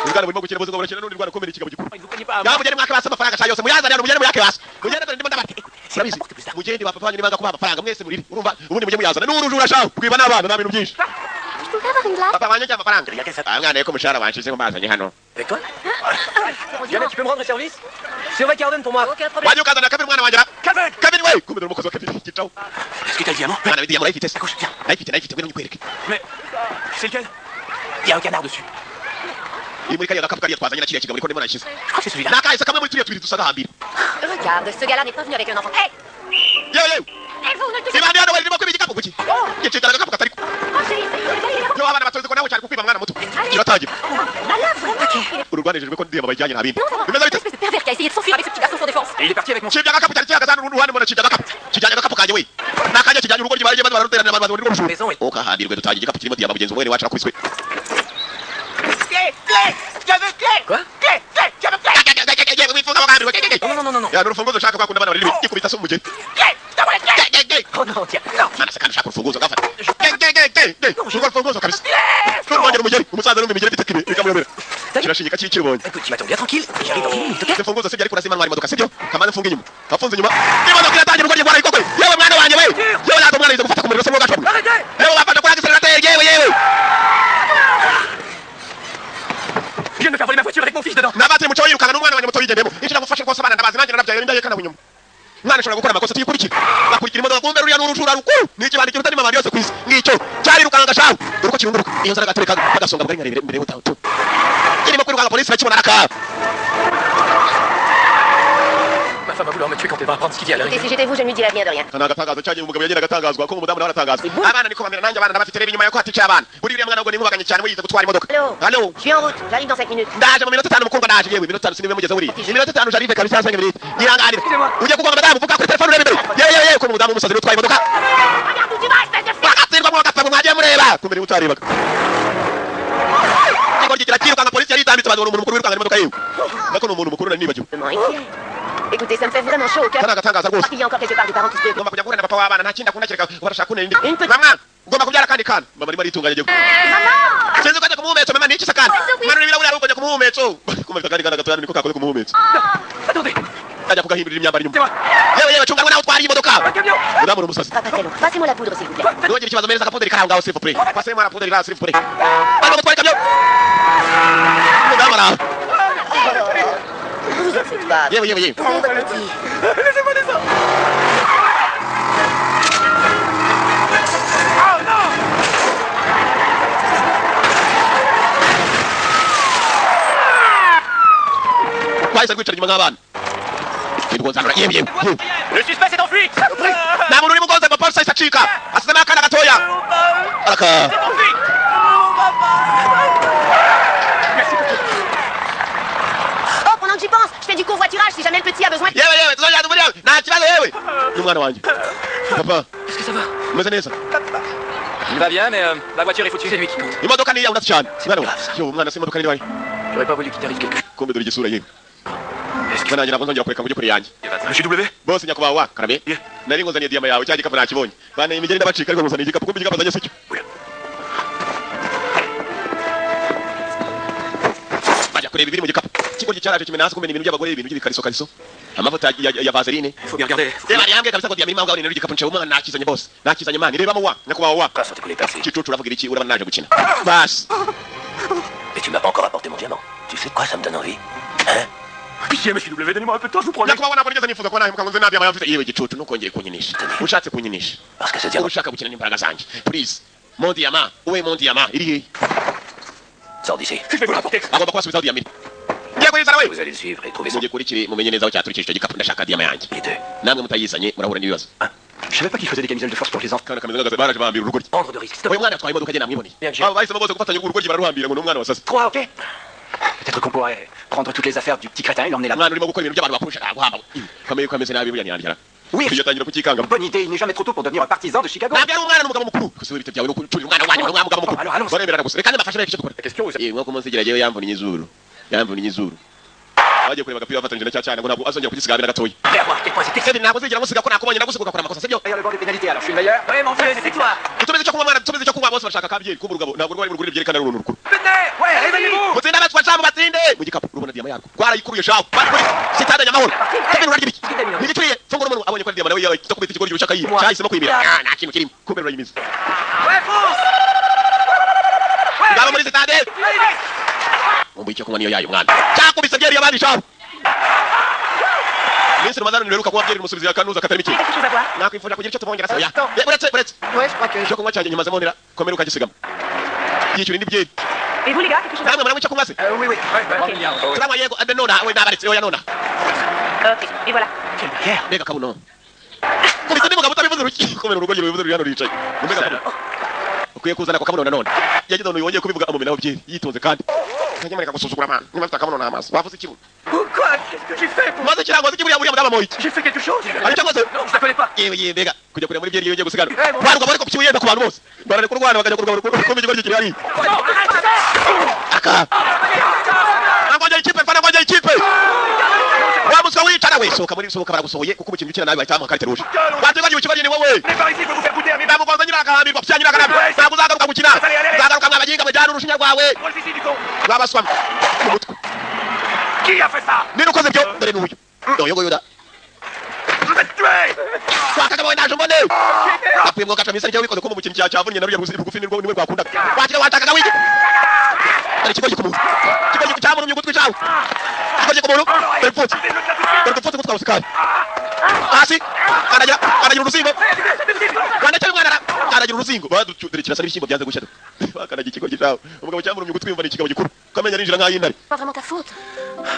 Urugano burimo gukina buzungu burakina n'undi rwano komera ikigabo gikuru. Mugende mwaka basa amafaranga cyose muyazana mugende muyake basa. Mugende ndimo ndabate. Sirabizi. Mugende bapapa banyu nibanga kuba amafaranga mwese muriri. Urumva ubundi mujye muyazana n'urujura shaho kwiba n'abana na bintu byinshi. Je peux avoir une glace? Papa banyu cy'amafaranga. Mwana yeko mushara wanshize ngo mbazanye hano. Avec toi Diana, tu peux me rendre service? C'est Ova Garden pour moi. Aucun problème. Wajya ukazana Kevin mwana wanjye. Kevin we. Kumbe dore umukozi wa Kevin gicaho. Est-ce que t'as le diamant? Mwana bidiya muri ifite. Couche, viens. Nayifite ngwino nyikwereke. Mais c'est lequel? Il y a un canard dessus. Iyi muri kariya gakapu kariya twazanye na kiriya kigabo niko ndimo nashize. Je crois que c'est celui-là. Nakahise kamwe muri turiya tubiri dusaga hambira. Regarde, ce gars-là n'est pas venu avec un enfant. Hé! Yewe. Et vous, ne touchez Ibandi hano barimo kwiba igikapu kuki. Gicitara gakapu katari. pas! Oh, chérie, c'est... Yo abana batoze ko nawe cyari kukwiba mwana muto. Kiratangira. Là, vraiment! Urwanejejwe ko ndiyama bayijyanye nta bindi. Non, ça va. Bimeze bite? Espèce de pervers qui a essayé de s'enfuir avec ce petit garçon sans défense. Et il est parti avec mon... Chibya gakapu cyari cyagaza n'uruhande mbona chibya gakapu. Kijyanye gakapu kanje we. Nakanje kijyanye urugo ryibaye maze baruterana abantu bari Maison rushuru. est- Okahandirwe dutangiye igikapu kirimo diyama mugenzi wawe wacu akubiswe. Quoi? Wifunga bakandirwe. Non. Ya n'urufunguzo ushaka kwakunda abana bari ikubita se umugeni. Oh non, tiens. Non. Mana se kandi ushaka urufunguzo gafata. Urwo rufunguzo kabisa. N'urwongera umugeni umusaza n'umwe imigeri ifite kibi bikamuyobera. Kirashinyika kikibonye. Écoute, tu m'attends bien tranquille. J'arrive dans une minute, ok? Urufunguzo sibyo ariko urazima ntwara imodoka sibyo? Kamana mfunga inyuma. Afunze inyuma. Imodoka iratangira urwo rwara ikokwe. Yewe mwana wanjye we. Yewe nato mwana yize gufata ku muriro se mwoga cyo. Arrêtez! Yewe wafata kuri accelerateur yewe. Je viens de me faire voler ma voiture avec mon fils dedans. Nabatse muco yirukana n'umwana wanjye muto yigendemo. Inshira gufasha rwose abana ndabazi nanjye narabyaye ndaye kana bunyuma. Mwana ashobora gukora amakosa tuyikurikira. Bakurikira imodoka kumbe ruriya n'urujura rukuru. N'ikibandi kiruta ni mama yose kwisi. Ngicyo cyari rukanga gashaho. Uruko kirunguruka. Iyo nzara gatureka bagasonga bwari nkarebere imbere y'utatu. Kirimo kwirukanga polisi bakibona araka. Ma femme a voulu me tuer quand elle va apprendre ce qui vient à Et l'arrivée. si j'étais vous, je ne lui dirais rien de rien. Kana gatangazo cyanye umugabo yagenda gatangazwa ko umudamu nawe aratangazwa. Abana niko bamera nanjye abana ndabafite rebe inyuma yo kwatikiye abana. Buri biriya mwana ngo ninkubaganye cyane we yize gutwara imodoka. Allô? Je suis en route, j'arrive dans 5 minutes. Ndaje mu minota 5 mukundwa ndaje yewe minota 5 siniwe mugeze muri. Minota 5 jarive kabisa 5 minutes. Nihanganire. Uje kugwa madamu vuga kuri telefone urebe imbere. Yewe ko umudamu umusazi utwaye imodoka. Regarde où tu vas, espèce de fou! Wagatsirwa mu gapfa mwagiye mureba. Kumbe utarebaga. Ngo gigira kiruka polisi yari itambitse abantu umuntu mukuru wirukanga imodoka yewe. Nako no umuntu mukuru nanibagiwe. Écoutez, ça me fait vraiment chaud au cœur. Kana gatangaza Je crois rwose. qu'il y a encore quelque part des parents qui se débrouillent. Ngomba kujya guhura na papa w'abana nta kindi akunda kireka urashaka kunenda. Une petite- Mama, ngomba kubyara kandi kana. Mama arimo aritunganya giye. Maman! Sinzi ko ajya kumuhumetso mama niki sakana. Mwana n'ibirabura ari kujya kumuhumetso. Kumva kandi kana gatoya niko kakoze kumuhumetso. Attendez. Ajya kugahindurira imyambaro C'est inyuma. moi. Yewe chunga nawe utwara imodoka. Un camion. Mudamu n'umusazi. Pas très long. Passez-moi la poudre, s'il vous plaît. Nongera ikibazo mereza kapoderi karaho ngaho s'il vous plaît. Passez-moi la poudre là s'il vous plaît. Bano gutwara kamyo. Mudamu ara. Ne vous en faites pas. Yewe. C'est votre petit. Laissez-moi descendre. Oh non! Kwahise kwicara inyuma nk'abana. Ndikuzanura yewe. Le suspect s'est enfui. Nta muntu uri mu gonza papa sasa acika. Asize n'akana gatoya. Araka. Enfui. Merci beaucoup. Oh, pendant que j'y pense, je fais du covoiturage si jamais le petit a besoin. Yewe tuzajya muri yawe. Nta kibazo yewe. Ni umwana wanjye. Papa, Est-ce que ça va? umeze neza. Il va bien, mais la voiture est foutue. C'est lui qui compte. Imodoka niya unatse cyane. Mwana we. Yo umwana se imodoka ni bari. J'aurais pas voulu qu'il t'arrive quelque chose. Kumbe dore igisura yewe. Mwana ngira nzongera kureka ngo ujye kure yanjye. Monsieur W. Bose nyakubahwa karabe. Yeah. Nari nguzaniye diyama yawe cyangwa igikapu nakibonye. Bana imigeri ndabacika ariko nguzaniye igikapu kumbe igikapu zanjye sicyo. kureba ibiri mu gikapu kigoryi cyaraje kimena hasi kumenya ibintu by'abagore ibintu by'ibikariso kariso amavuta ya vaseline Il faut bien regarder. reba yambye kabisa ko Diyama impamvu ni igikapu ncewe umwana nakizanye boss nakizanye mani reba mu wa nakubaho wa Quand sont tes coulées percées? kicucu uravugira iki urabona naje gukina bas Et tu m'as pas encore apporté mon diamant. Tu sais quoi, ça me donne envie? Hein? Pitié, monsieur W, donnez-moi un peu de temps, je vous promets. nakubaho ntabwo nigeze nifuza ko nawe mukanguze nta Diyama yafite yewe gicucu nukongeye kunyinisha ushatse kunyinisha Parce que ce diamant... ushaka gukina n'imbaraga zanjye please mon Diyama uwe mon Diyama iri he Sors d'ici. Je vais vous l'apporter. agomba kubasubizaho Diyama iri ngiye kuyizana we Vous allez le suivre et trouver son... mujye kurikire mumenye neza aho cyaturikije icyo gikapu ndashaka Diyama yanjye Les deux. namwe mutayizanye murahura n'ibibazo Je savais pas qu'il faisait des camisoles de force pour les enfants. kana kameze nk'agaze baraje bambira urugoryi Prendre de risques. Stop. uyu mwana atwaye imodoka agenda mwiboneye Bien, j'ai- abo bahisemo bose gufatanya urugoryi bararuhambira ngo ni umwana wasase 3, ok? Peut-être qu'on pourrait prendre toutes les affaires du petit crétin et l'emmener là-bas. umwana urimo gukora ibintu by'abantu bakurusha guhamba kameye kameze nabi buriya ntiyandikira Oui, iyo atangira kukikanga bonne idée, il n'est jamais trop tôt pour devenir un partisan de Chicago. ntabwo ari umwana n'umugabo mukuru gusa ibiti byawe no gucurira umwana wanjye ni umugabo mukuru Allons, allons. baremerana gusa reka ndabafashe reka icyo dukora La question, c'est... nko kumunsigira jewe yamvuniye izuru bagiye kureba agapira bafatanyije na cya cyane ngo ntabwo azongera kugisigabe na gatoya Fais voir, quel point c'était. sebe ntabwo nzigera musiga ko nakubonye nagusiga ugakora amakosa sibyo Derrière le bord des pénalités, alors je suis le meilleur. Oui, mon vieux, c'est toi. utumeze icyo kunywa mwana utumeze icyo kunywa bose bashaka kabyeri kuba urugabo ntabwo rwari mu ruguru byerekana runtu rukuru Venez, ouais, réveillez-vous. mutsinda abatwa cyangwa batsinde mu gikapu rubona Diyama yarwo rwarayikuruye shaho bakuri sitade nyamahoro kabiri urarya ibiki nigituye fungura umuntu abonye ko Diyama nawe yakubita ikigori ushaka yiba cyahisemo kwimira nta kintu kirimo kumbe urayimiza Ouais, fonce. ngaba muri sitade mumbu icyo kunywa niyo yayo mwana cyakubise byeri yabandi shaho Minsi Ramadhani niheruka kuba byeri musubizi ya kanuza katari miki Quelque chose à boire? nakwifuje kugira icyo tubongera se oya Attends. uretse Ouais, je crois que... icyo kunywa cyanjye nyimaze monera komera ukagisigama yicura indi byeri Et vous, les gars, quelque chose à namwe muranywa icyo kunywa se Oui, oui. turanywa yego ade nona we nabaretse oya nona Ok, et voilà. Quelle barrière. mbega kabuno kubita ndi mugabo utabivuze uruki komera urugo rwiwe bivuze ruyano ricaye mbega kabuno ukwiye kuzana ko kabuno nanone yagize none yongeye kubivuga amumenaho byeri yitonze kandi kanyamureka gusuzugura amana niba afite akabuno n'amaso wavuze ikibuno Quoi? Qu'est-ce que j'ai fait pour... maze kirango zikiburiya buriya mudaba moyi J'ai fait quelque chose? ari cyangwa se Non, je la connais pas. yewe mbega kujya kureba muri byeri yongeye gusigana barugabo ariko cyuyenda ku bantu bose barane kurwana bakajya kurugabo rukomeye igoryi kiri hari aka angojya ikipe fana angojya ikipe wamuswa wicara we sohoka baragusohoye kuko umukinnyi ukina nawe bahita bamuha carte rouge wateganya ikibazo ni wowe Les Parisiens, je vais vous faire goûter à mes... ndamugonza nyina akahambirwa pya nyina akanabwa ntabwo uzagaruka gukina uzagaruka mwabaginga mujyana urushinya rwawe Moi, le zizi du con. rwabaswami ku mutwe Qui a fait ça? niba ukoze byo dore n'uyu uyu nguyu da Vous êtes tués! wakagabo we naje mbone apfuye mwo gaca misa njyewe wikoze ko mu mukinnyi cyavunnye na ruriya rugufi nirwo niwe rwakundaga wakira watakaga wiki dore ikigoryi ku muntu ikigoryi cyamunumye ugutwi cyawe ikigoryi ku muntu dore ipfutse dore dupfutse gutwa usikari hasi kandagira uruzingo wandacyari umwana kandagira uruzingo dore kirasa n'ibishyimbo byanze gushya bakandagira ikigoryi cyawe umugabo cyamunumye ugutwi yumva ni ikigabo gikuru ukamenya arinjira nk'ay'intare Pas vraiment ta faute.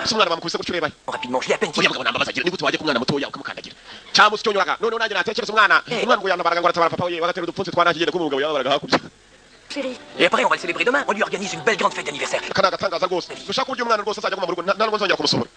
si umwana bamukubise gutyo urebaye Rapidement, je l'ai à peine dit. uriya mugabo nambabaza agira nigute wajya ku mwana mutoya ukamukandagira cyangwa se ucyonyoraga noneho nanjye natekereza umwana ngo yanabaraga ngo aratabara papa we bagatera udupfunsi twanakigenda ko umugabo yababaraga hakurya Chérie. Et après, on va le célébrer demain. On lui organise une belle grande fête d'anniversaire. aka ni agatangaza rwose dushaka uburyo umwana rwose azajya aguma mu rugo nta nubwo nzongera kumusohora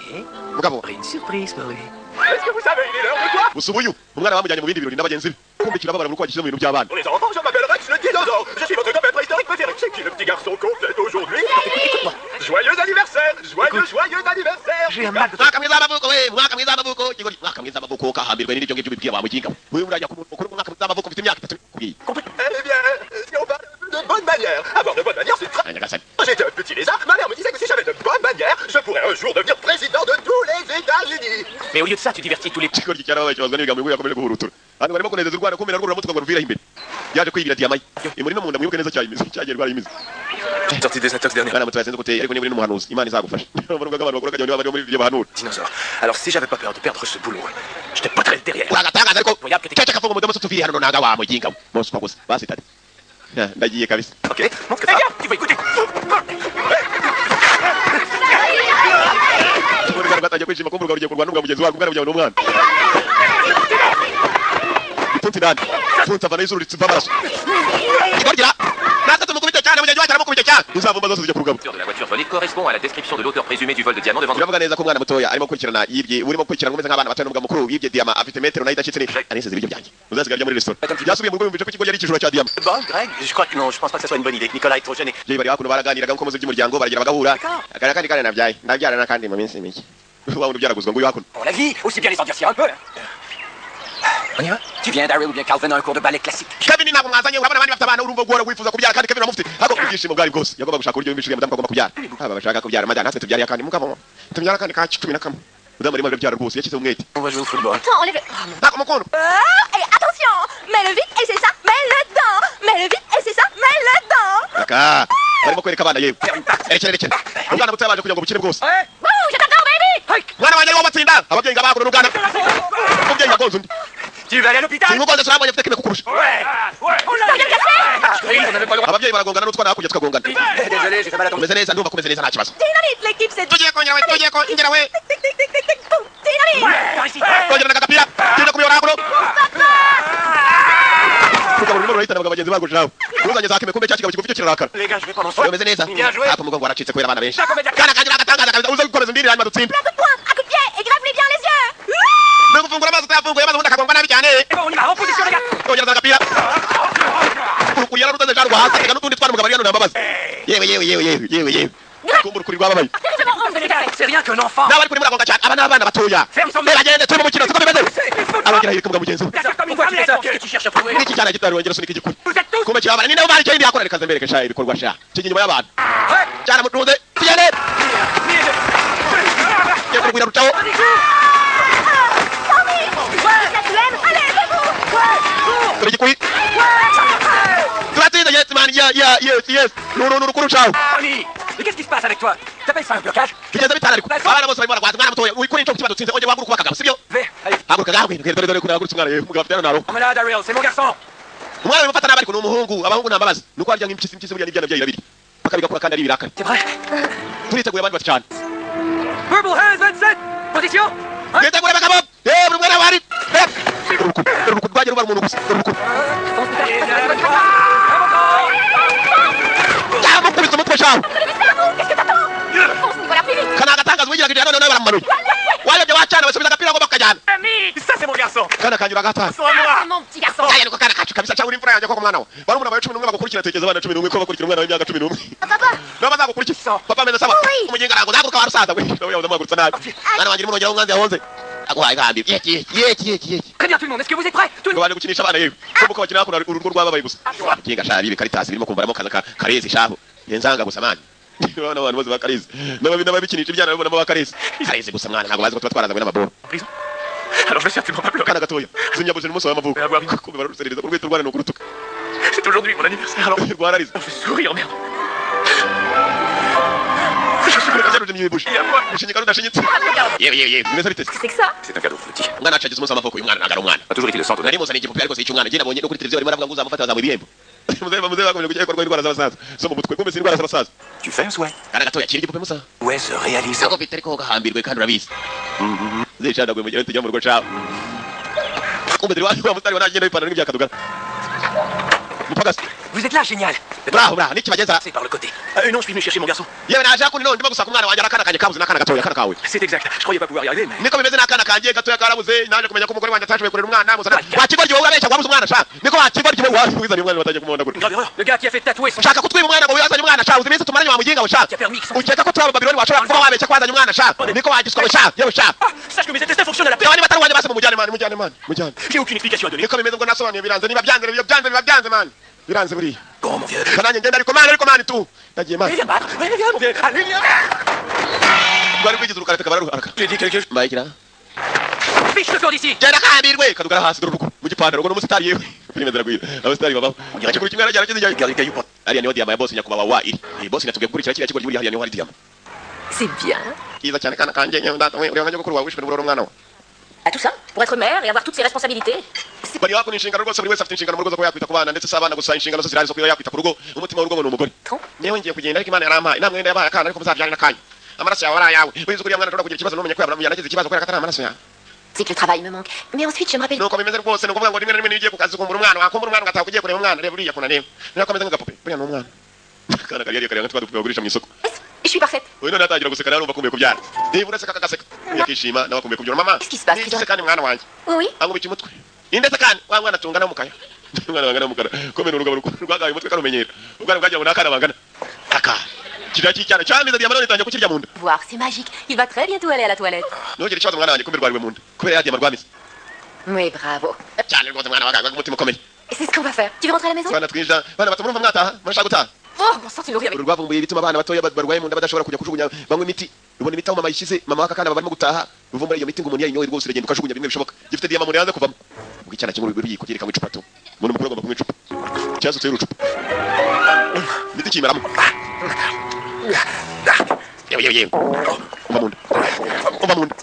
mugabo Une surprise pour lui. Est-ce que vous savez, il est l'heure de quoi? gusa ubu uyu umwana bamujyanye mu bindi birori n'abagenzi be kumva kirababara nuko wagishyira mu bintu by'abana Pour les enfants, je m'appelle Rex le dinosaure. Je suis votre copain préhistorique préféré. C'est qui le petit garçon qu'on fête aujourd'hui? Écoute-moi. Joyeux anniversaire! Joyeux anniversaire! J'ai un mal de... mwaka mwiza w'amavuko we mwaka mwiza w'amavuko kigori mwaka mwiza w'amavuko kahambirwe n'ibyo ngibyo bibwiye wa muginga we urajya ku muntu mukuru mwaka mwiza w'amavuko ufite imyaka 3 kubwiye Eh bien, si on parle de bonne manière, avoir de bonnes manières, c'est très... nyagasani J'étais un petit lézard, ma mère me disait que si j'avais de bonnes manières, je pourrais un jour devenir président de tous les États-Unis. Mais au lieu de ça, tu divertis tous les... ikigori cyarabaye kibazwa n'ibigambo bivuye yakomeje guhurutura hano barimo kunezeza urwana kumena rwo ramutwe ngo ruvira imbere yaje kwibira Diyama imuri no munda mwibuke neza cyayimize cyagiye rwara imize J'ai sorti des intox dernière. kana mutwe yasenze gute ariko niba n'umuhanuzi imana izagufasha bavuga abantu bakora kajya bari muri ibyo bahanura Dinosaure. Alors si j'avais pas peur de perdre ce boulot, je te poterais derrière. uragatangaza ariko Regarde que t'es... cyaca kafunga mudamu tuviye hano nanga wa muginga bose kwa gusa basitari ndagiye kabisa Ok, montre que ça. Tu vas écouter. muri gara gatajya kwishima ko mu rugo rugiye kurwana n'ubwa mugenzi wawe ubwana byawe n'umwana ipunti ndani ipunti avana y'izuru ritsimva amaraso ikigorgira natwe tumukubite cyane mugenzi wacu aramukubite cyane uzavumba zose zijya ku rugabo de la voiture volée correspond à la description de l'auteur présumé du vol de diamant devant nous. biravuga neza ko umwana mutoya arimo gukurikirana yibye urimo gukurikirana umeze nk'abana bato n'umugabo mukuru yibye Diyama afite metero nayo idashyitse ni aneseze ibiryo byanjye uzasigaye muri restaurant byasubiye mu rugo yumvise ko ikigo yari ikijura cya Diyama Bon, Greg, je crois que non, je pense pas que ça soit une bonne idée. Nicolas est trop gêné. jeyi bari hakuno baraganiraga nk'uko muzi by'umuryango baragira bagahura akana kandi kandi nabyaye nabyara n'akandi mu minsi mike wa wundi byaraguzwa ngo uyu hakuno Pour la vie, aussi bien les endurcir un peu. Hein. On y va? Tu viens, Daryl, ou bien Calvin a un cours de ballet classique? Kevin ntabwo mwazanye urabona abandi bafite abana urumva guhora wifuza kubyara kandi Kevin amufite hako ibyishimo bwari bwose yagomba gushaka uburyo yumvishije madamu agomba kubyara aba bashaka kubyara madame natwe tubyariye akandi mugabo tubyara akandi ka 11 madamu arimo arabyara rwose yakize umwete On va jouer au football. Attends, enlève le... ntabwo mukono Et attention, mets-le vite et c'est ça, mets-le dedans. Mets-le vite et c'est ça, mets-le dedans. aka barimo kwereka abana yewe erekere umwana muto yabaje kugira ngo bukire bwose Bouge, j'attends, baby. mwana wanjye ariwo batsinda ababyeyi ngabakuru n'uruganda umubyeyi yagonze undi Tu vas aller à l'hôpital? singugonze turabonye afite kime kukurusha ababyeyi baragongana n'utwana hakurya tukagongana Désolé, j'ai fait mal à ton... umeze neza ndumva kumeze neza nta kibazo Dynamite, l'équipe, c'est... tugiye kongera we tugiye kongera we Tic, tic, tic, tic, tic, tic, boum. Dynamite. Par ici. kongera agapira tujye kumiyora hakuno kugabura urimo rurahitana bagenzi bago jawe uzanye za kime kumbe cya kigabo kigufi cyo kirarakara Les gars, je vais prendre soin. umeze neza Bien joué. hapo umugongo waracitse kubera abana benshi kana kangira agatangaza kabisa uze gukomeza undiri hanyuma dutsinde Un coup de poing, un coup de pied et grave-lui bien les yeux. no gufungura amaso utayafunguye maze ubundi akagongwa nabi cyane Bon, on y va, en position, les gars. kongera za agapira urukuri yararudaze cyane rwahasi reka n'utundi twana mugabo ariyo ntambabazi yewe kumbura ukuri rwababaye C'est rien qu'un enfant. n'abari kuri muragonga cyane aba n'abana batoya bagende turi mu mukino siko bimeze abagira hirika mbwa mugenzi we Pourquoi tu fais ça? Qu'est-ce que tu cherches à prouver? n'iki cyana gitari wongera usunika igikuri Vous êtes tous... kumbe kirabana ninde ubari cyane yakora reka zembereke sha ibikorwa sha kigi nyuma y'abantu cyana mutunze tugende ye kurwira rutaho Allez, debout. turi gikuri turatsinze yes man yes n'urukuru caho Tony, mais qu'est-ce qui se passe avec toi? T'appelles ça un blocage? bigeze bitana ariko abana bose barimo baragwaza umwana mutoya uri kuri icyo kibazo dutsinze ongera wahaguruka bakagabo sibyo Vais, allez. haguruka gawe dore kuri hagurutse umwana yewe mugabo afite naro Emmène-la, Daryl, c'est mon garçon. umwana bimufata nabi ariko ni umuhungu abahungu ntambabazi nuko harya nk'impyisi burya n'ibyana byayo birabiri bakabigakura kandi ari ibirakari C'est vrai? turiteguye abandi bati cyane Purple Hands 27! Position! mwitegure bagabo buri mwana wari urukuru rwagiye ruba umuntu gusa urukuru yamukubise umutwe shaho Qu'est-ce que t'attends? Fonce, voilà, plus vite. kana agatangaza wigira kiti hano nawe baramumanuye wayobye wacana basubiza agapira ngo bakajyana Ça, c'est mon garçon! kana kangira agatana Son à moi! C'est mon petit garçon. aya niko kana kacu kabisa cyangwa uri imfura yanjye koko mwana we bari umuntu wawe 11 bagukurikira tekereza abana 11 ko bakurikira umwana w'imyaka 11 Papa, nabo bazagukurikira papa ameze saba umuginga arango zaguruka warusaza we nawe yavuze amagurutsa nabi mwana wanjye urimo umwanzi yahonze aguhaye gambi yeki Très bien, tout le monde, est-ce que vous êtes prêts? Tout le ngo bari gukinisha abana yewe kuko bakina hakuna urugo rwababaye gusa kinga shari bikaritasi birimo kumvaramo kaza karezi shaho yenzanga gusa mwana bana abantu bose bakarezi n'ababikinisha ibyana babonamo bakarezi karezi gusa mwana ntabwo bazi ko tuba twarazanywe n'amaboro Prison? Alors je vais certainement pas pleurer. kana gatoya zinyabuje n'umunsi w'amavuko kumbe bararuserereza urwete rwana no kurutuka C'est aujourd'hui mon anniversaire, alors rwararize je vais sourire, merde. kajaruje n'ibibushe bishinyika rudashinyitse yewe bimeze bite qu'est-ce que c'est que ça? C'est un cadeau pour le petit. umwana acagize umunsi w'amavuko uyu mwana ntabwo ari umwana A toujours été le centre. nari muzaniye igipupe ariko si icy'umwana njye nabonye no kuri televiziyo barimo baravuga ngo uzamufata bazamuha ibihembo muze bakomeje kujya kurwara indwara z'abasaza zo mu mutwe kumbe si indwara z'abasaza Tu fais un souhait? kana gatoya kiri igipupe musa Ouais, se réalise. ntabwo mfite ariko gahambirwe kandi urabizi zishanaguye mu gihe tujya mu rugo cawe kumbe turi wa musitari wa nagenda w'ipantaro n'ibyakadugara mupagasi Vous êtes là, génial! bravo niki bageza C'est par le côté. Non, je suis venu chercher mon garçon. yewe naje hakuno none ndimo gusaka umwana wanjye arakana kanjye kabuze n'akana gatoya akana kawe C'est exact. Je croyais pas pouvoir y arriver, mais. niko bimeze n'akana kanjye gatoya karabuze naje kumenya ko umugore wanjye atashoboye kurera umwana muzana wakigoryi wowe urabeshya wabuze umwana sha niko wakigoryi wowe wizanye umwana batangiye kumubondagura Grave erreur. Le gars qui a fait tatouer son... ushaka kutwiba umwana ngo wazanye umwana sha uzi iminsi tumaranye wamuginga we sha qui a permis que son... ukeka ko turaba babironi washobora kuba wabeshya ko wazanye umwana sha niko wagiswa we sha yewe sha Sache que mes intestins fonctionnent à la paix. yewe niba atari wanjye base mujyane mujyane J'ai aucune explication à donner. niko bimeze ngo nasobanuye biranze niba byanze mani biranze buriya Bon, mon vieux. kananjye ngenda ariko mani tu ndagiye mani Viens battre. Viens, mon vieux. Allez, viens. rwari rwigize urukareka bararuharaka J'ai dit quelque chose. mbayikira Fiche le corps d'ici! genda kahambirwe kadugara hasi dore urugo mu gipantaro ngo n'umusitari yewe filime ziragwira abasitari babaho akiguru kimwe arajyana kindi Garde le caillou pour. ariya niho diyama ya bosi nyakubahwa wa iri iyi bosi natubwiye gukurikira kiriya kigo ry'uriya hariya niho hari diyama C'est bien. kiza cyane kana kanjye nyewe ndata we uriya nkajya gukuru wawe wishwe n'uburoro umwana we À tout ça? Pour être mère et avoir toutes ses responsabilités? bari hakuna inshingano rwose buri wese afite inshingano mu rugo zo kuba yakwita ku bana ndetse si abana gusa inshingano zose zirahari zo kuba yakwita ku rugo umutima w'urugo ni umugore Ton? nyewe ngiye kugenda ariko imana yarampaye namwe wenda yabaye akana ariko muzabyara n'akanya amaraso yawe ari ayawe wize uriya mwana ashobora kugira ikibazo ntumenye ko yanagize ikibazo kubera ko atari amaraso yawe C'est que le travail me manque. Mais ensuite, je me rappelle... nuko bimeze rwose ni ukuvuga ngo rimwe na rimwe niyo ugiye ku kazi ukumbura umwana wakumbura umwana ugataha ugiye kureba umwana reba uriya kuntu areba niyo akomeze nk'agapupe buriya ni umwana akana kari hariya kareba nka twa dupupe bagurisha mu isoko Et je suis parfaite. uyu none atangira guseka nawe numva akumbuye kubyara niba uraseka akagaseka yakishima nawe akumbuye kubyara mama Qu'est-ce qui se passe, niki se kandi mwana wanjye Oui. angubika umutwe indetse kandi wa mwana tungana mukaya umwana wangana mukara komera urugabo rwagaye umutwe karumenyera ubwana bwagira ngo nakana bangana aka kiriya cy'icyana cyamize diyama none itangiye kukirya mu nda Voir, c'est magique. Il va très bientôt aller à la toilette. ntugire ikibazo mwana wanjye kumbe rwariwe mu nda kubera ya diyama rwamize Oui, bravo. cyane rwose mwana wagaga umutima ukomeye. Et c'est ce qu'on va faire. Tu veux rentrer à la maison? Bana twinjira bana bato murumva mwataha murashaka gutaha. Oh, bon sang, tu nourris avec. Rwavumbuye bituma abana batoya barwaye mu nda badashobora kujya kujugunya banywe imiti. Rubona imiti aho mama yishize mama wakakana barimo gutaha. Ruvumbura iyo miti ngo umuntu yayinyoye rwose uragenda ukajugunya bimwe bishoboka. Gifite diyama muri yanze kuvamo. Ubwo icyana kimwe rubiko kirika mu icupa to. Umuntu mukuru agomba kunywa icupa. Cyazo tero ucupa. Miti kimaramo. Yewe. Umva munda.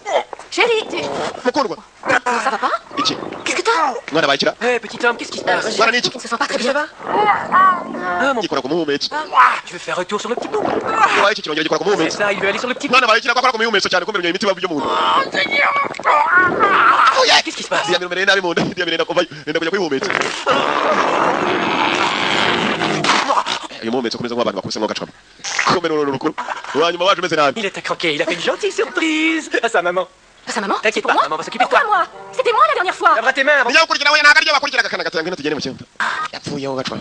Chérie, tu. Mukundwa. Ça va pas? Iki. Qu'est-ce que t'as? Mwana bayikira. Hé, petit homme, qu'est-ce qui se passe? Mwana niki. Tu ne se sens pas très Ça bien. va? Ah, mon... Ikora ku muhumetso. Tu veux faire retour sur le petit bout? Waye iki kirongera gikora ku C'est muhumetso. ça, il veut aller sur le petit bout. Mwana bayikira kwa ku muhumetso cyane kumenya imiti babyo muntu. Qu'est-ce qui se passe? Diyamira mbere nabi munda. Diyamira nakuvayo. Nenda kujya kwihumetso. Uyu muhumetso kumeze nk'abantu bakubise ngo gacamo. Komero rukuru. Wanyuma waje meze nabi. Il était croqué, il a fait une gentille surprise à sa maman. Sa maman? T'inquiète Pour pas, moi? maman va s'occuper de toi. Pourquoi moi? C'était moi la dernière fois. Lève tes mains avant. Nijya gukurikira we ntagaryo bakurikira akana gatanga ngino tugende mu cyumba. Yapfuyeho gacwa.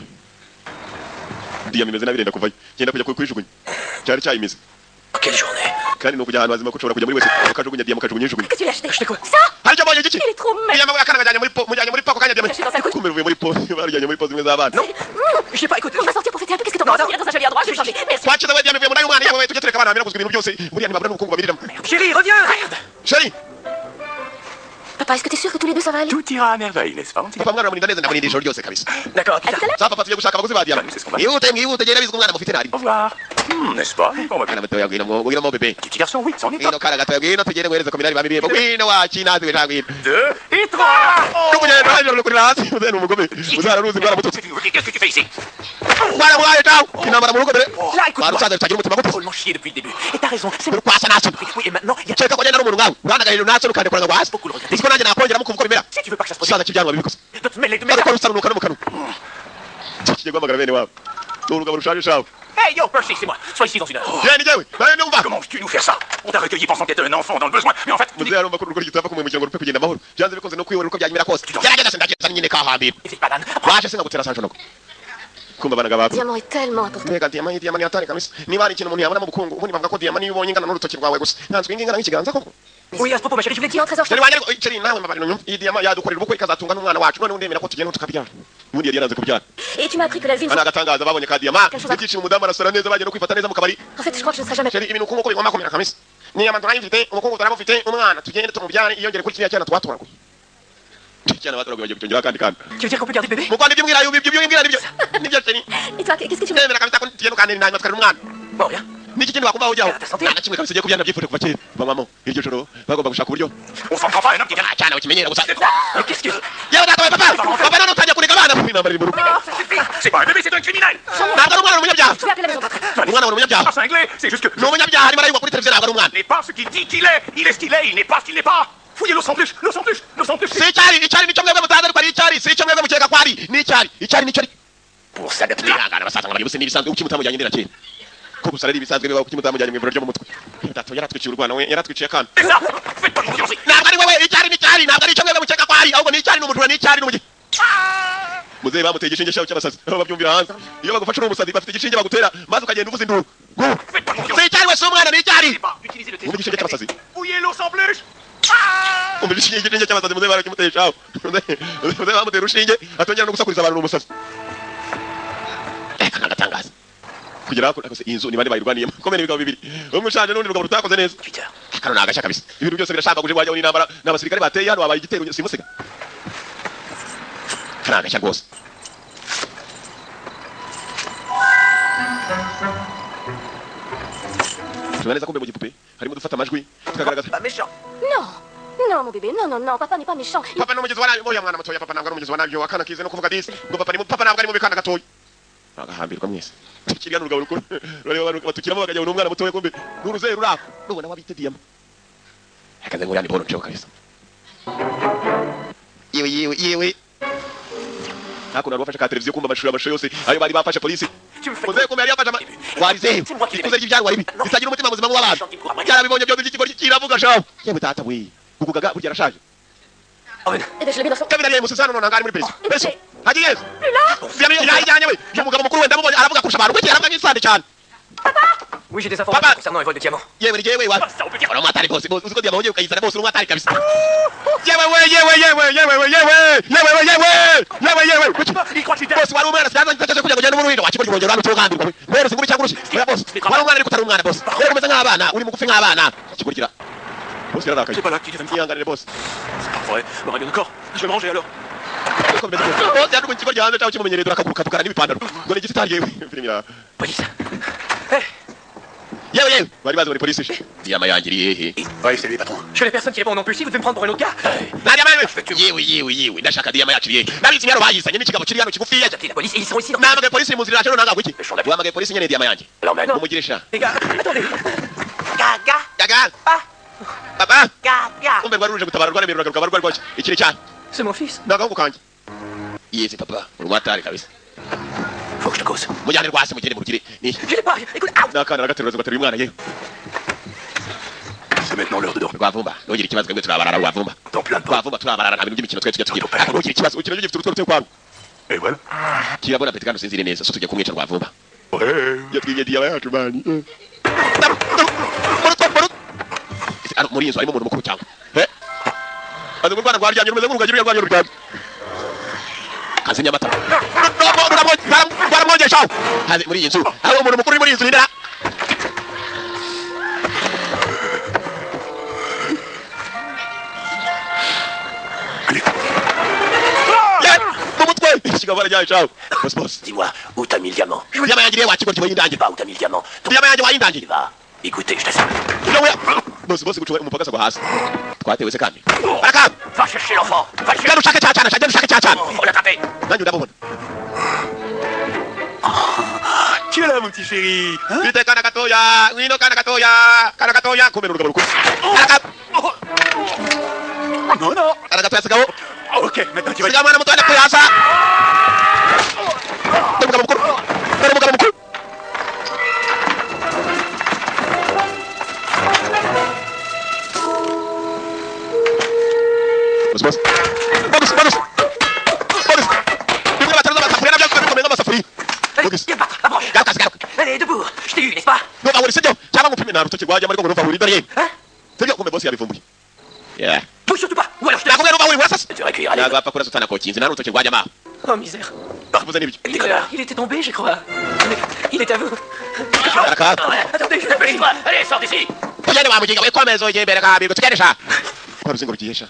Diyamira meze nabi renda kuvayo. Genda kujya kwijugunya. Cyari cyayimize. Quelle journée. Kandi no kujya ahantu hazima ko ushobora kujya muri wese ukajugunya diyama ukajugunya ijugunya. Qu'est-ce que tu l'as acheté? Acheté quoi? Ça? Hari cyo bonye giki? Il est trop mec. Diyama yakana gajyanye muri pako kanya diyama. Caché dans sa couche. Kumbe uvuye muri po barijyanye muri po zimwe z'abana. Non, je sais pas, écoute. On va sortir pour fêter un peu. Qu'est-ce que t'en penses? On irait dans un chevalier à droite, je vais changer. Merci. Kwakiza we diyama uvuye muri umwana yawe tujye tureka abana bamira kuzwa ibintu byose muri yani babura n'ubukungu babiriramo. Chérie, reviens, regarde. Chérie, Papa, est-ce que t'es sûr que tous les deux ça va aller? Tout ira à merveille, n'est-ce pas? papa mwana murinda neza ndabona ijoro ryose kabisa. D'accord, à plus tard. Sa papa tugiye gushaka abaguzi ba diyama. C'est ce qu'on va. Mwihute genda bizwa umwana mufite nari. Au revoir. N'est-ce pas? On va bien. Kana batoya gwina mo bebe. Petit garçon, oui, c'en est Ngino pas. kara gatoya gwina tugende guhereza ko mirari babiri. Gwina wachi nazi gwina. 2 et 3. Kugenda hajoro kuri hasi uzene umugome. Uzara ruzi gwara mututsi. Qu'est-ce que tu fais ici? Mwana mwaye tawo. Inambara mu rugo bere. Là, écoute-moi. Barusaza tutagira umutima muto. Drôlement chier depuis le début. Et t'as raison, c'est Uri kwasa naso. Oui, et maintenant, il y a... Cheka kugenda n'umuntu ngawe. Urandagaye naso ukande kuranga kwasa. Isiko nanjye nakongera mu kuvuga bimera. Si tu veux pas que ça se produise, Saza kibyanwa bibikoze. mets-les, Ariko rusanuka no mukanu. Kigiye guhamagara bene wabo. N'urugabo rushaje shawe. Hey, yo, Percy, c'est moi. Sois ici dans une heure. Yeni jewe. Bane numva. Comment veux-tu nous faire ça? On t'a recueilli pensant que t'étais un enfant dans le besoin, mais en fait, Muzehe arumva ko urugo rugitava kumwimukira ngo rupe kugenda amahoro. Byanze bikoze no kwiyora uko byanyimira kose. Gerageza sindageza nyine kahambira. Et cette banane. Waje singa gutera sanjo nako. Kumba banaga babo. Diamant est tellement important. Mbega diyama ni atari kamisa. Niba ari ikintu umuntu yabona mu bukungu, ubundi bavuga ko diyama niyo ubonye ingana n'urutoki rwawe gusa. Ntanswe ingana nk'ikiganza koko. Oui, à ce propos, ma chérie, je voulais te Dis dire... en trésor, je Chéri wanjye ariko chéri nawe mabari nyumva. Iyi diyama yadukorera ubukwe ikazatunga n'umwana wacu. None undemera ko tugenda tukabyara. Ubundi yari yaranze kubyara. Et tu m'as appris que la vie... Ana agatangaza babonye ka diyama. Ibyishimo umudamu arasara neza bagiye no kwifata neza mu kabari. En fait, je crois que je ne serai jamais... Chéri ibintu ukungu bigomba kumera kamisa. Ni abantu bayifite umukungu turamufite umwana tugende tumubyare iyongere kuri kiriya cyana twaturaguye. Cyana baturaguye bagiye kutongera kandi kandi. Tu veux dire qu'on peut garder le bébé? Mukwandi ibyo mwira ibyo nibyo nibyo chéri. Et toi, qu'est-ce que tu veux? Ndemera kamisa ko tugende kandi nanywa tukarira umwana. Bon, rien. Niki kintu wakumva ujyaho? Ta santé. Nta kimwe kabisa giye kubyana byifute kuva kera. Bamamo iryo joro bagomba gushaka uburyo. on s'en prend pas à un homme qui vient. Cyana ukimenyera gusa. Mais qu'est-ce que... Yewe data we papa. Papa none utangiye kurega abana. Intambara iri mu rugo. Ça suffit. C'est pas un bébé, c'est un criminel. Ntabwo ari umwana umunyabyaha. Je vais appeler la maison de retraite. Umwana wari umunyabyaha. Pas cinglé, c'est juste que... Ni umunyabyaha arimo arayigwa kuri televiziyo ntabwo ari umwana. n'est pas ce qu'il dit qu'il est. Il est ce qu'il est, il n'est pas ce qu'il n'est pas. Fouillez l'os en plus, l'os en plus, l'os en plus. Si icyari nicyo mwebwe mutazi ariko ari icyari. Si icyo mwebwe mukeka ko ari. Ni icyari. Icyari nicyo ari. Pour s'adapter. Nihangana basaza ngo bose n'ibisanzwe uki mutamujyanye ndera kera. Ko gusa ari ibisanzwe bibaho kuki mutamujyanye mu ivuriro ryo mu mutwe. Data yaratwiciye urwana we yaratwiciye kana. C'est ça. Faites pas de confiance. Ntabwo ari wewe icyari n'icyari ntabwo ari icyo mwebwe mukeka ko ari ahubwo ni icyari n'umujura ni icyari n'umugi. Muzehe bamuteye igishinge cyawe cy'abasazi aho babyumvira hanze iyo bagufashe uri umusazi bafite igishinge bagutera maze ukagenda uvuza induru. Faites pas confiance. Si icyari wese umwana ni icyari. Pas utiliser le Vous me dites que c'est téléphone. Fouillez l'os en plus. umva igishinge cy'abasazi muzehe barakimutesha aho muzehe bamutera urushinge atongera no gusakuriza abantu n'umusazi. Eka nagatangaza kugira ngo akose inzu ni bane bayirwaniyemo komene ibigabo bibiri umwe ushanje n'undi rugabo rutakoze neza. Kano nagashya kabisa ibintu byose birashaka guje wajya n'intambara n'abasirikare bateye hano wabaye igitero simusiga. Kana nagashya rwose. Tubaneza kumbe mu gipupe harimo dufata amajwi tukagaragaza. Pas méchant. Non. Non, mon bébé, non, non, non, papa n'est pas méchant. Papa n'umugezi wa nabi oya mwana mutoya papa ntabwo ari umugezi wa nabi wakana kize no kuvuga disi ngo papa ntabwo ari mu bikanda gatoya. Agahambirwa mwese. Tukiriya n'urugabo rukuru rureba batukiramo bakajya n'umwana mutoya kumbe n'uruzeru rako nubona wabite diyama. Akaze ngo yani bono cyo kabisa. Yewe. Nako narufasha ka televiziyo kumva amashusho yose ayo bari bafashe polisi. Tu me fais... Muzehe kumbe yari yafashe warizehe. Ikuze ry'ibyaro waribi. Bitagira umutima muzima w'abantu. Yarabibonye byo by'ikigo kiravuga shaho. Yewe data we. Kukugaga burya arashaje. Eh bien, je l'ai mis dans son... Kabira yeye musana none ngari muri polisi. Peso. Haji yes. Plus là. Yari yajyanye we. Umugabo mukuru wenda mubonye aravuga kurusha abantu. Kuki aravuga nk'isande cyane. Oui, j'ai des informations Papa. concernant un vol de diamants. yewe ni yewe wa Ça, on peut dire. ora umwatari bose uzi ko diamant ugiye ukayizana bose umwatari kabisa yewe kuki Il croit que j'étais. bose wari umwana siyaza ntaje kugira ngo ugende mu ruhindo wakibona kongera hano cyogambirwa mbere singuri cyangwa urushi oya bose wari umwana ariko utari umwana bose rero kumeze nk'abana uri mugufi nk'abana kikurikira bose yarakaye C'est pas là que tu devais me faire. iyanganire bose C'est pas vrai. Bon, bien d'accord. Je vais me ranger alors. uko bimeze bose bose yaje ku kigo gihanze cyangwa kimumenyereye durakaguruka tukara n'ibipandaro ngo ni igiti tari yewe filimi ya Police. yewe bari bazi muri polisi diyama yangiriye hehe Oui, c'est lui, patron. Je suis la personne qui répond au nom impulsif, vous devez me prendre pour un autre gars. nta diyama yewe ndashaka diyama yakiriye nabizi nyaro bayizanye n'ikigabo kiri hano kigufiya J'ai appelé la police et ils seront ici dans... namagaye polisi mu nzira yacu nanga gwiki Eshonda. wamagaye polisi nyene diyama yanjye L'emmène. mumugire sha Les gars, attendez. Gaga, gaga ah, papa gaga. umbe rwari ruje gutabara rwari ruragaruka barwari rwaki ikiri cyane C'est mon fils. nagahungu kanjye yeze papa urwatari kabisa Faut que je te cause. mujyane rwasi mugende murugire ni Je l'ai pas. Écoute, ah, nakana nagateruza gateruye umwana yewe C'est maintenant l'heure de dormir. rwavumba ntugire ikibazo twebwe turabarara rwavumba Dans plein de pas. rwavumba turabarara nta bintu by'imikino twe tujya tugira ariko ntugire ikibazo ukina gifite urutwe rutwe kwawe Et voilà. kirabona peti kandi usinzire neza so tujya kumwica rwavumba Ouais. yatwinye diyama yacu mani muri iyi nzu harimo umuntu mukuru cyangwa azi urwana rwaryamye rumeze nk'urugagi ruriya rwanyu ruryamye kazimya amatara rwaramwogeshaho muri iyi nzu hari umuntu mukuru uri muri iyi nzu nindera mu mutwe ikigabo barajyahishaho bose bose Dis-moi, où t'as mis le diamant? diyama yangiriye wakigoryi wayindangira Pas où t'as mis le diamant. Ton diyama yanjye wayindangiye va. Écoutez, je t'assure. bose bose gucunga umupaka agwa hasi twatewe se kandi baraka Va chercher l'enfant. Va chercher. genda ushake cya cyana genda ushake cya cyana Faut l'attraper. nanjye ndamubona Tu es là, mon petit chéri. Hein? bite kana gatoya ngwino kana gatoya kumena urugabo rukuru Non, non. kana gatoya sigabo Ok, maintenant tu vas. siga mwana muto wenda kuyasa dore umugabo mukuru dore umugabo mukuru bose bimwe bataruza amasafuriya nabyo bikomeye nk'amasafuriya allez, viens battre, approche. garuka Allez, debout. Je t'ai eu, n'est-ce pas? ntubahuri sibyo cyangwa ngupime nta rutoki rwajyamo ariko ngo ntubahuri dore yewe Hein? sibyo kumbe bose yabivumbuye yeah Bouge surtout pas. Ou alors je te... nakubwira ntubahuri urasase Tu recueillir à l'aide. ntabwo wapfa kurasa utanakokinze nta rutoki rwajyamo aho Oh, misère. bakubuze n'ibyo Il était tombé, je crois. Il est à vous. baraka Attendez, je Dépêche-toi. Allez, sors d'ici. tugende wa muginga we komeza ugeye imbere kabirwa tugende sha kwa ruzingo rugiye sha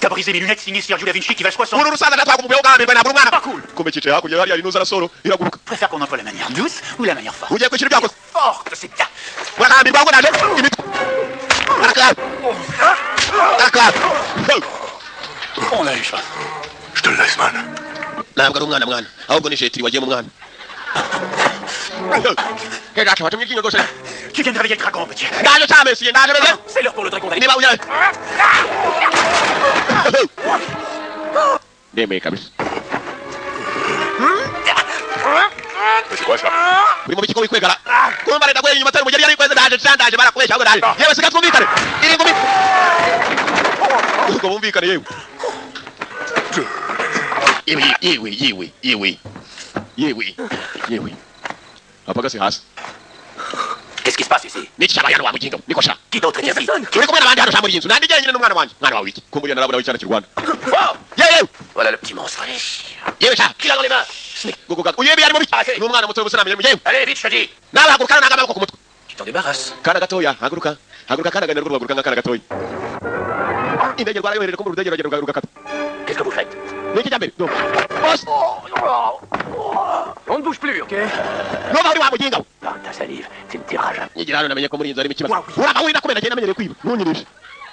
T'as brisé mes lunettes signées Sergio Da Vinci qui valent 60. uru rusaza natwaga umupira ugambirwa ntabwo umwana Pas cool. kumbe cyicaye hakurya hariya inuza arasoro iraguruka Préfère qu'on emploie la manière douce ou la manière forte? ugiye kwishyura ibyakoze Forte, c'est bien. urakambirwa ahubwo naje imitwe baraka baraka On a eu ça. Je te le laisse, man. ntabwo ari umwana mwana ahubwo ni jetiri wagiye mu mwana hegacu watumye iryinyo rwose Tu viens de réveiller le dragon, petit. ndaje cyamesiye ndaje meze C'est l'heure pour le dragon d'aller. niba unyara ndemeye kabisa C'est quoi ça? uri mu bikiko wikwegara kumva leta kwenye inyuma atari umugeri yari kweze ndaje barakubeshya ahubwo ndaje yewe siga twumvikane iri ngumi ubwo bumvikane yewe apagase hasi Qu'est-ce qui se passe ici? niki cyabaye hano wa mugingo niko sha Qui d'autre est ici? uri kumwe n'abandi hano sha muri iyi nzu nandi jyenyine n'umwana wanjye mwana wawe iki kumburiye narabona w'icyana cy'u Rwanda Wow! yewe Voilà le petit monstre. yewe sha Qui l'a dans les mains? gukuga uyebi ari mubi Arrêtez. ni umwana muto w'umusinamye yewe Allez, vite, je te dis. nawe haguruka nanga amaboko ku mutwe Tu t'en débarrasses. kana gatoya haguruka kana gane rwo haguruka nk'akana gatoya indege rwarayoherere ko mu rudege rugaruka kata Qu'est-ce que vous faites? niki cyambere no boss On ne bouge plus, ok? no bari wa muginga we Par ta salive, tu ne tireras jamais. nyigira hano namenye ko muri iyi nzu harimo ikibazo uraba wina kumena agenda amenyereye kwiba ntunyirishe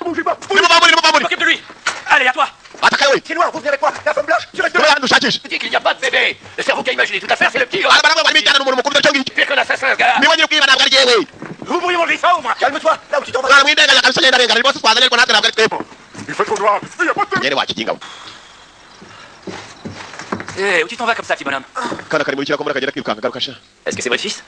Bougez pas. nimu bamburi M'occupe de lui. Allez, à toi. atakaye we C'est noir, vous venez avec moi. La femme blanche, tu restes niba là. handi ushakishe Je dis qu'il n'y a pas de bébé. Le cerveau qui a imaginé toute l'affaire, c'est le petit. hari baramwe barimo ijyana n'umuntu mukuru cyo ngicyo Pire qu'un assassin, ce gars. niba nyiri kwiba ntabwo ari jyewe Vous pourriez m'enlever ça au moins. Calme-toi. Là où tu t'en vas. mwana mwindenganya kabisa ngenda rengana rwose twazanye ariko natwe ntabwo ari twebwe Il fait trop noir. Il n'y a pas de. nyene wakiginga we Eh, où tu t'en vas comme ça, petit bonhomme? kana kari muri kirakomora kagera kirukanka garuka sha Est-ce que c'est votre fils?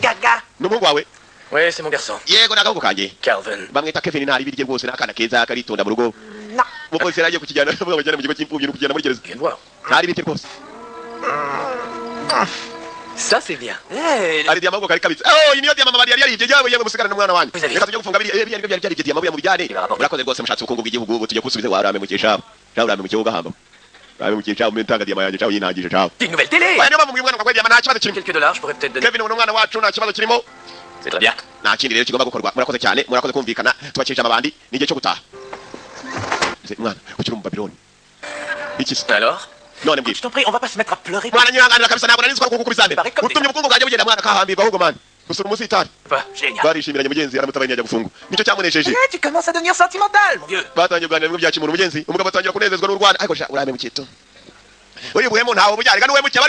Gaga. n'umuhungu wawe Oui, c'est mon garçon. yego ni agahungu kanjye Calvin. bamwita Kevin ntari ibirye rwose n'akana keza karitonda mu rugo Non. umupolisi yari agiye kukijyana avuga ngo ajyane mu kigo cy'imfubyi no kukijyana muri gereza Viens de voir. ntari ibirye rwose Ça, c'est bien. ari diyama ngo kari kabitse oh iyi niyo diyama mama yari yaribye yewe musigara n'umwana wanjye Vous avez- reka tujye gufunga biri byari byaribye diyama buya mu bijyane murakoze rwose mushatse ubukungu bw'igihugu ubu tujye kusubiza warame mu cyeshabo warame mu kibuga hamba warame mu cyeshabo mu ntanga diyama yanjye cyawo yintangije cyawo Une nouvelle télé. aya niyo bamubwiye umwana ngo diyama nta kibazo kirimo Quelques dollars, je pourrais peut-être donner. Kevin uno mwana wacu nta kibazo kirimo C'est très bien. nta kindi rero kigomba gukorwa murakoze cyane murakoze kumvikana tubakije amabandi n'igihe cyo gutaha mwana ukiri mu Babylone iki se Alors none mbwira Je t'en prie, on va pas se mettre à pleurer. mwana nyiranganira kabisa ntabwo nari nzi ko ari kubizambe Bari comme utumye ubukungu bwanjye bugenda mwana kahambirwa ahubwo mwana gusura umusitari Bah, génial. barishimiranye mugenzi aramutabaye ntiyajya gufungwa nicyo cyamunesheje Eh, tu commences à devenir sentimental, mon vieux. batangiye kuganira bimwe byakimura umugenzi umugabo atangira kunezezwa n'urwana ariko sha urame mu cyito uyu buhemu ntawe bujyarega n'uwe muke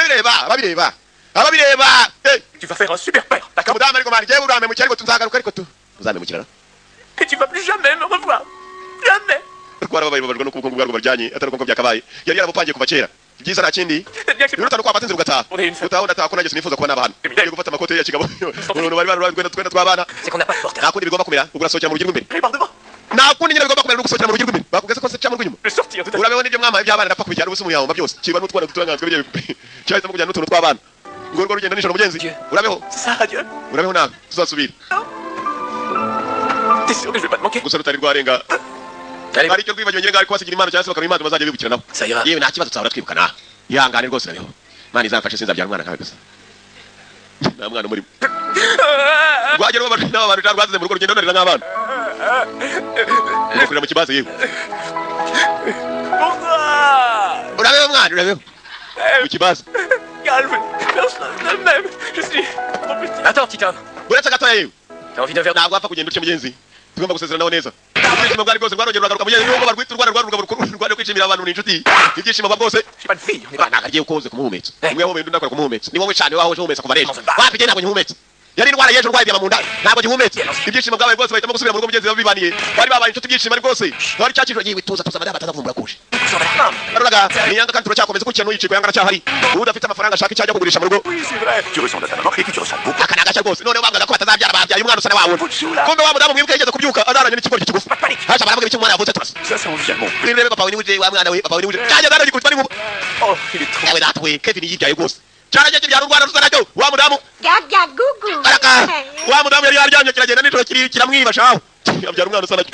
ababireba Tu vas faire un super père, d'accord? kamudamu ariko mwana jewe urame mu cyariko tunzagaruka ariko tu uzame mu kirara Et tu vas plus jamais me revoir. Jamais. rwarababaye babajwe no kubukungu bwarwo baryanye atari uko byakabaye yari yarabupangiye kuva kera byiza nta kindi C'est bien que c'est Urutano kwa batinze ugataha utaha ndataha ko nanjye sinifuza kuba n'abantu ngiye gufata amakote ya kigabo umuntu bari barurwenda twenda twabana C'est qu'on n'a pas de portable. nta kundi bigomba kumera ubwo urasohokera mu rugi rw'imbere Allez, par devant. nta kundi nyine bigomba kumera no gusohokera mu rugi rw'imbere bakugeze ko se cyangwa rw'inyuma Je vais sortir tout à fait. urabeho n'ibyo mwama by'abana napfa kubijyana ubusa umuyamba byose kiba n'utwana duturanganzwe bigiye cyahitamo kujyana n'utuntu tw'abana ngo urwo rugendo nijoro mugenzi urabeho Ça, adieu. urabeho nawe tuzasubira T'es sûr que je vais pas te manquer? gusa rutari rwarenga Allez, hari icyo rwibagirwa nyine ngaho kubasigira imana cyangwa se bakamuha impano bazajya bibukiranaho ça ira. yewe nta kibazo tuzahora twibukana ihangane rwose urabeho imana izamfashe sinzabyara umwana nkawe gusa nta mwana umurimo rwagera n'abantu cyangwa rwazize mu rugo rugendo runarira nk'abana ugakurira mu kibazo yewe Bonsoir. urabeho mwana urabeho mu kibazo Calme. Personne ne m'aime. Je suis trop petit. Attends, petit homme. uretse gatoya yewe T'as envie d'un verre d'eau? ntabwo wapfa kugenda uce mugenzi tugomba gusezeranaho neza ibyishimo bwari bwose rwarongera uragaruka mugenzi nubwo barwita urwana rwari urugabo rukuru rwari kwishimira abantu ni inshuti ibyishimo bwose J'ai pas de fille, on est pas. ntabwo agiye kuze kumuhumetsa umwe yahumeye undi nakora kumuhumetsa ni wowe cyane wahoje uhumetse kuva rero wapige ntabwo nyihumetsa yari indwara y'ejo urwaye diyama mu nda ntabwo gihumetse ibyishimo bwabaye bwose bahitamo gusubira mu rugo mugenzi babibaniye bari babaye inshuti ibyishimo ari bwose bari cyakijwe yewe tuza amadama atazavumbura kuje Sur la femme. baruraga niyanga kandi turacyakomeza gukina n'uyiciko yanga aracyahari udafite amafaranga ashaka icyo ajya kugurisha mu rugo Oui, c'est vrai. Tu ressembles à ta maman et puis tu ressembles beaucoup. aka ni agashya rwose noneho bavugaga ko batazabyara babyaye umwana usa na wawe kumbe wa mudamu mwibuke yigeze kubyuka adaranye n'ikigori kigufi hasha baravuga ibyo umwana yavutse turasa Ça, ça en vient mon kuri rebe papa we niwuje wa mwana we papa we niwuje cyajya zana gikutwa n'inkuba Oh, il est trop. yawe data we Kevin yibyaye rwose cyaragiye kibyara urwana rusa nacyo wa mudamu Gaga gugu. araka wa mudamu yari yaryamye kiragenda nijoro kiramwiba shaho abyara umwana usa nacyo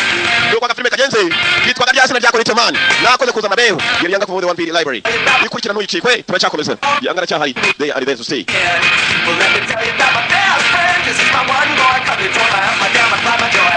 nuko agafilime kagenze kitwaga rya sina rya Konete Man nakoze kuzana beho yari yanga kuvuga One Piece Library ikurikirana n'uyicikwe turacyakomeza yanga aracyahari they are there to stay Well, let me tell you about my best friend. This is my one boy coming from my damn, my joy.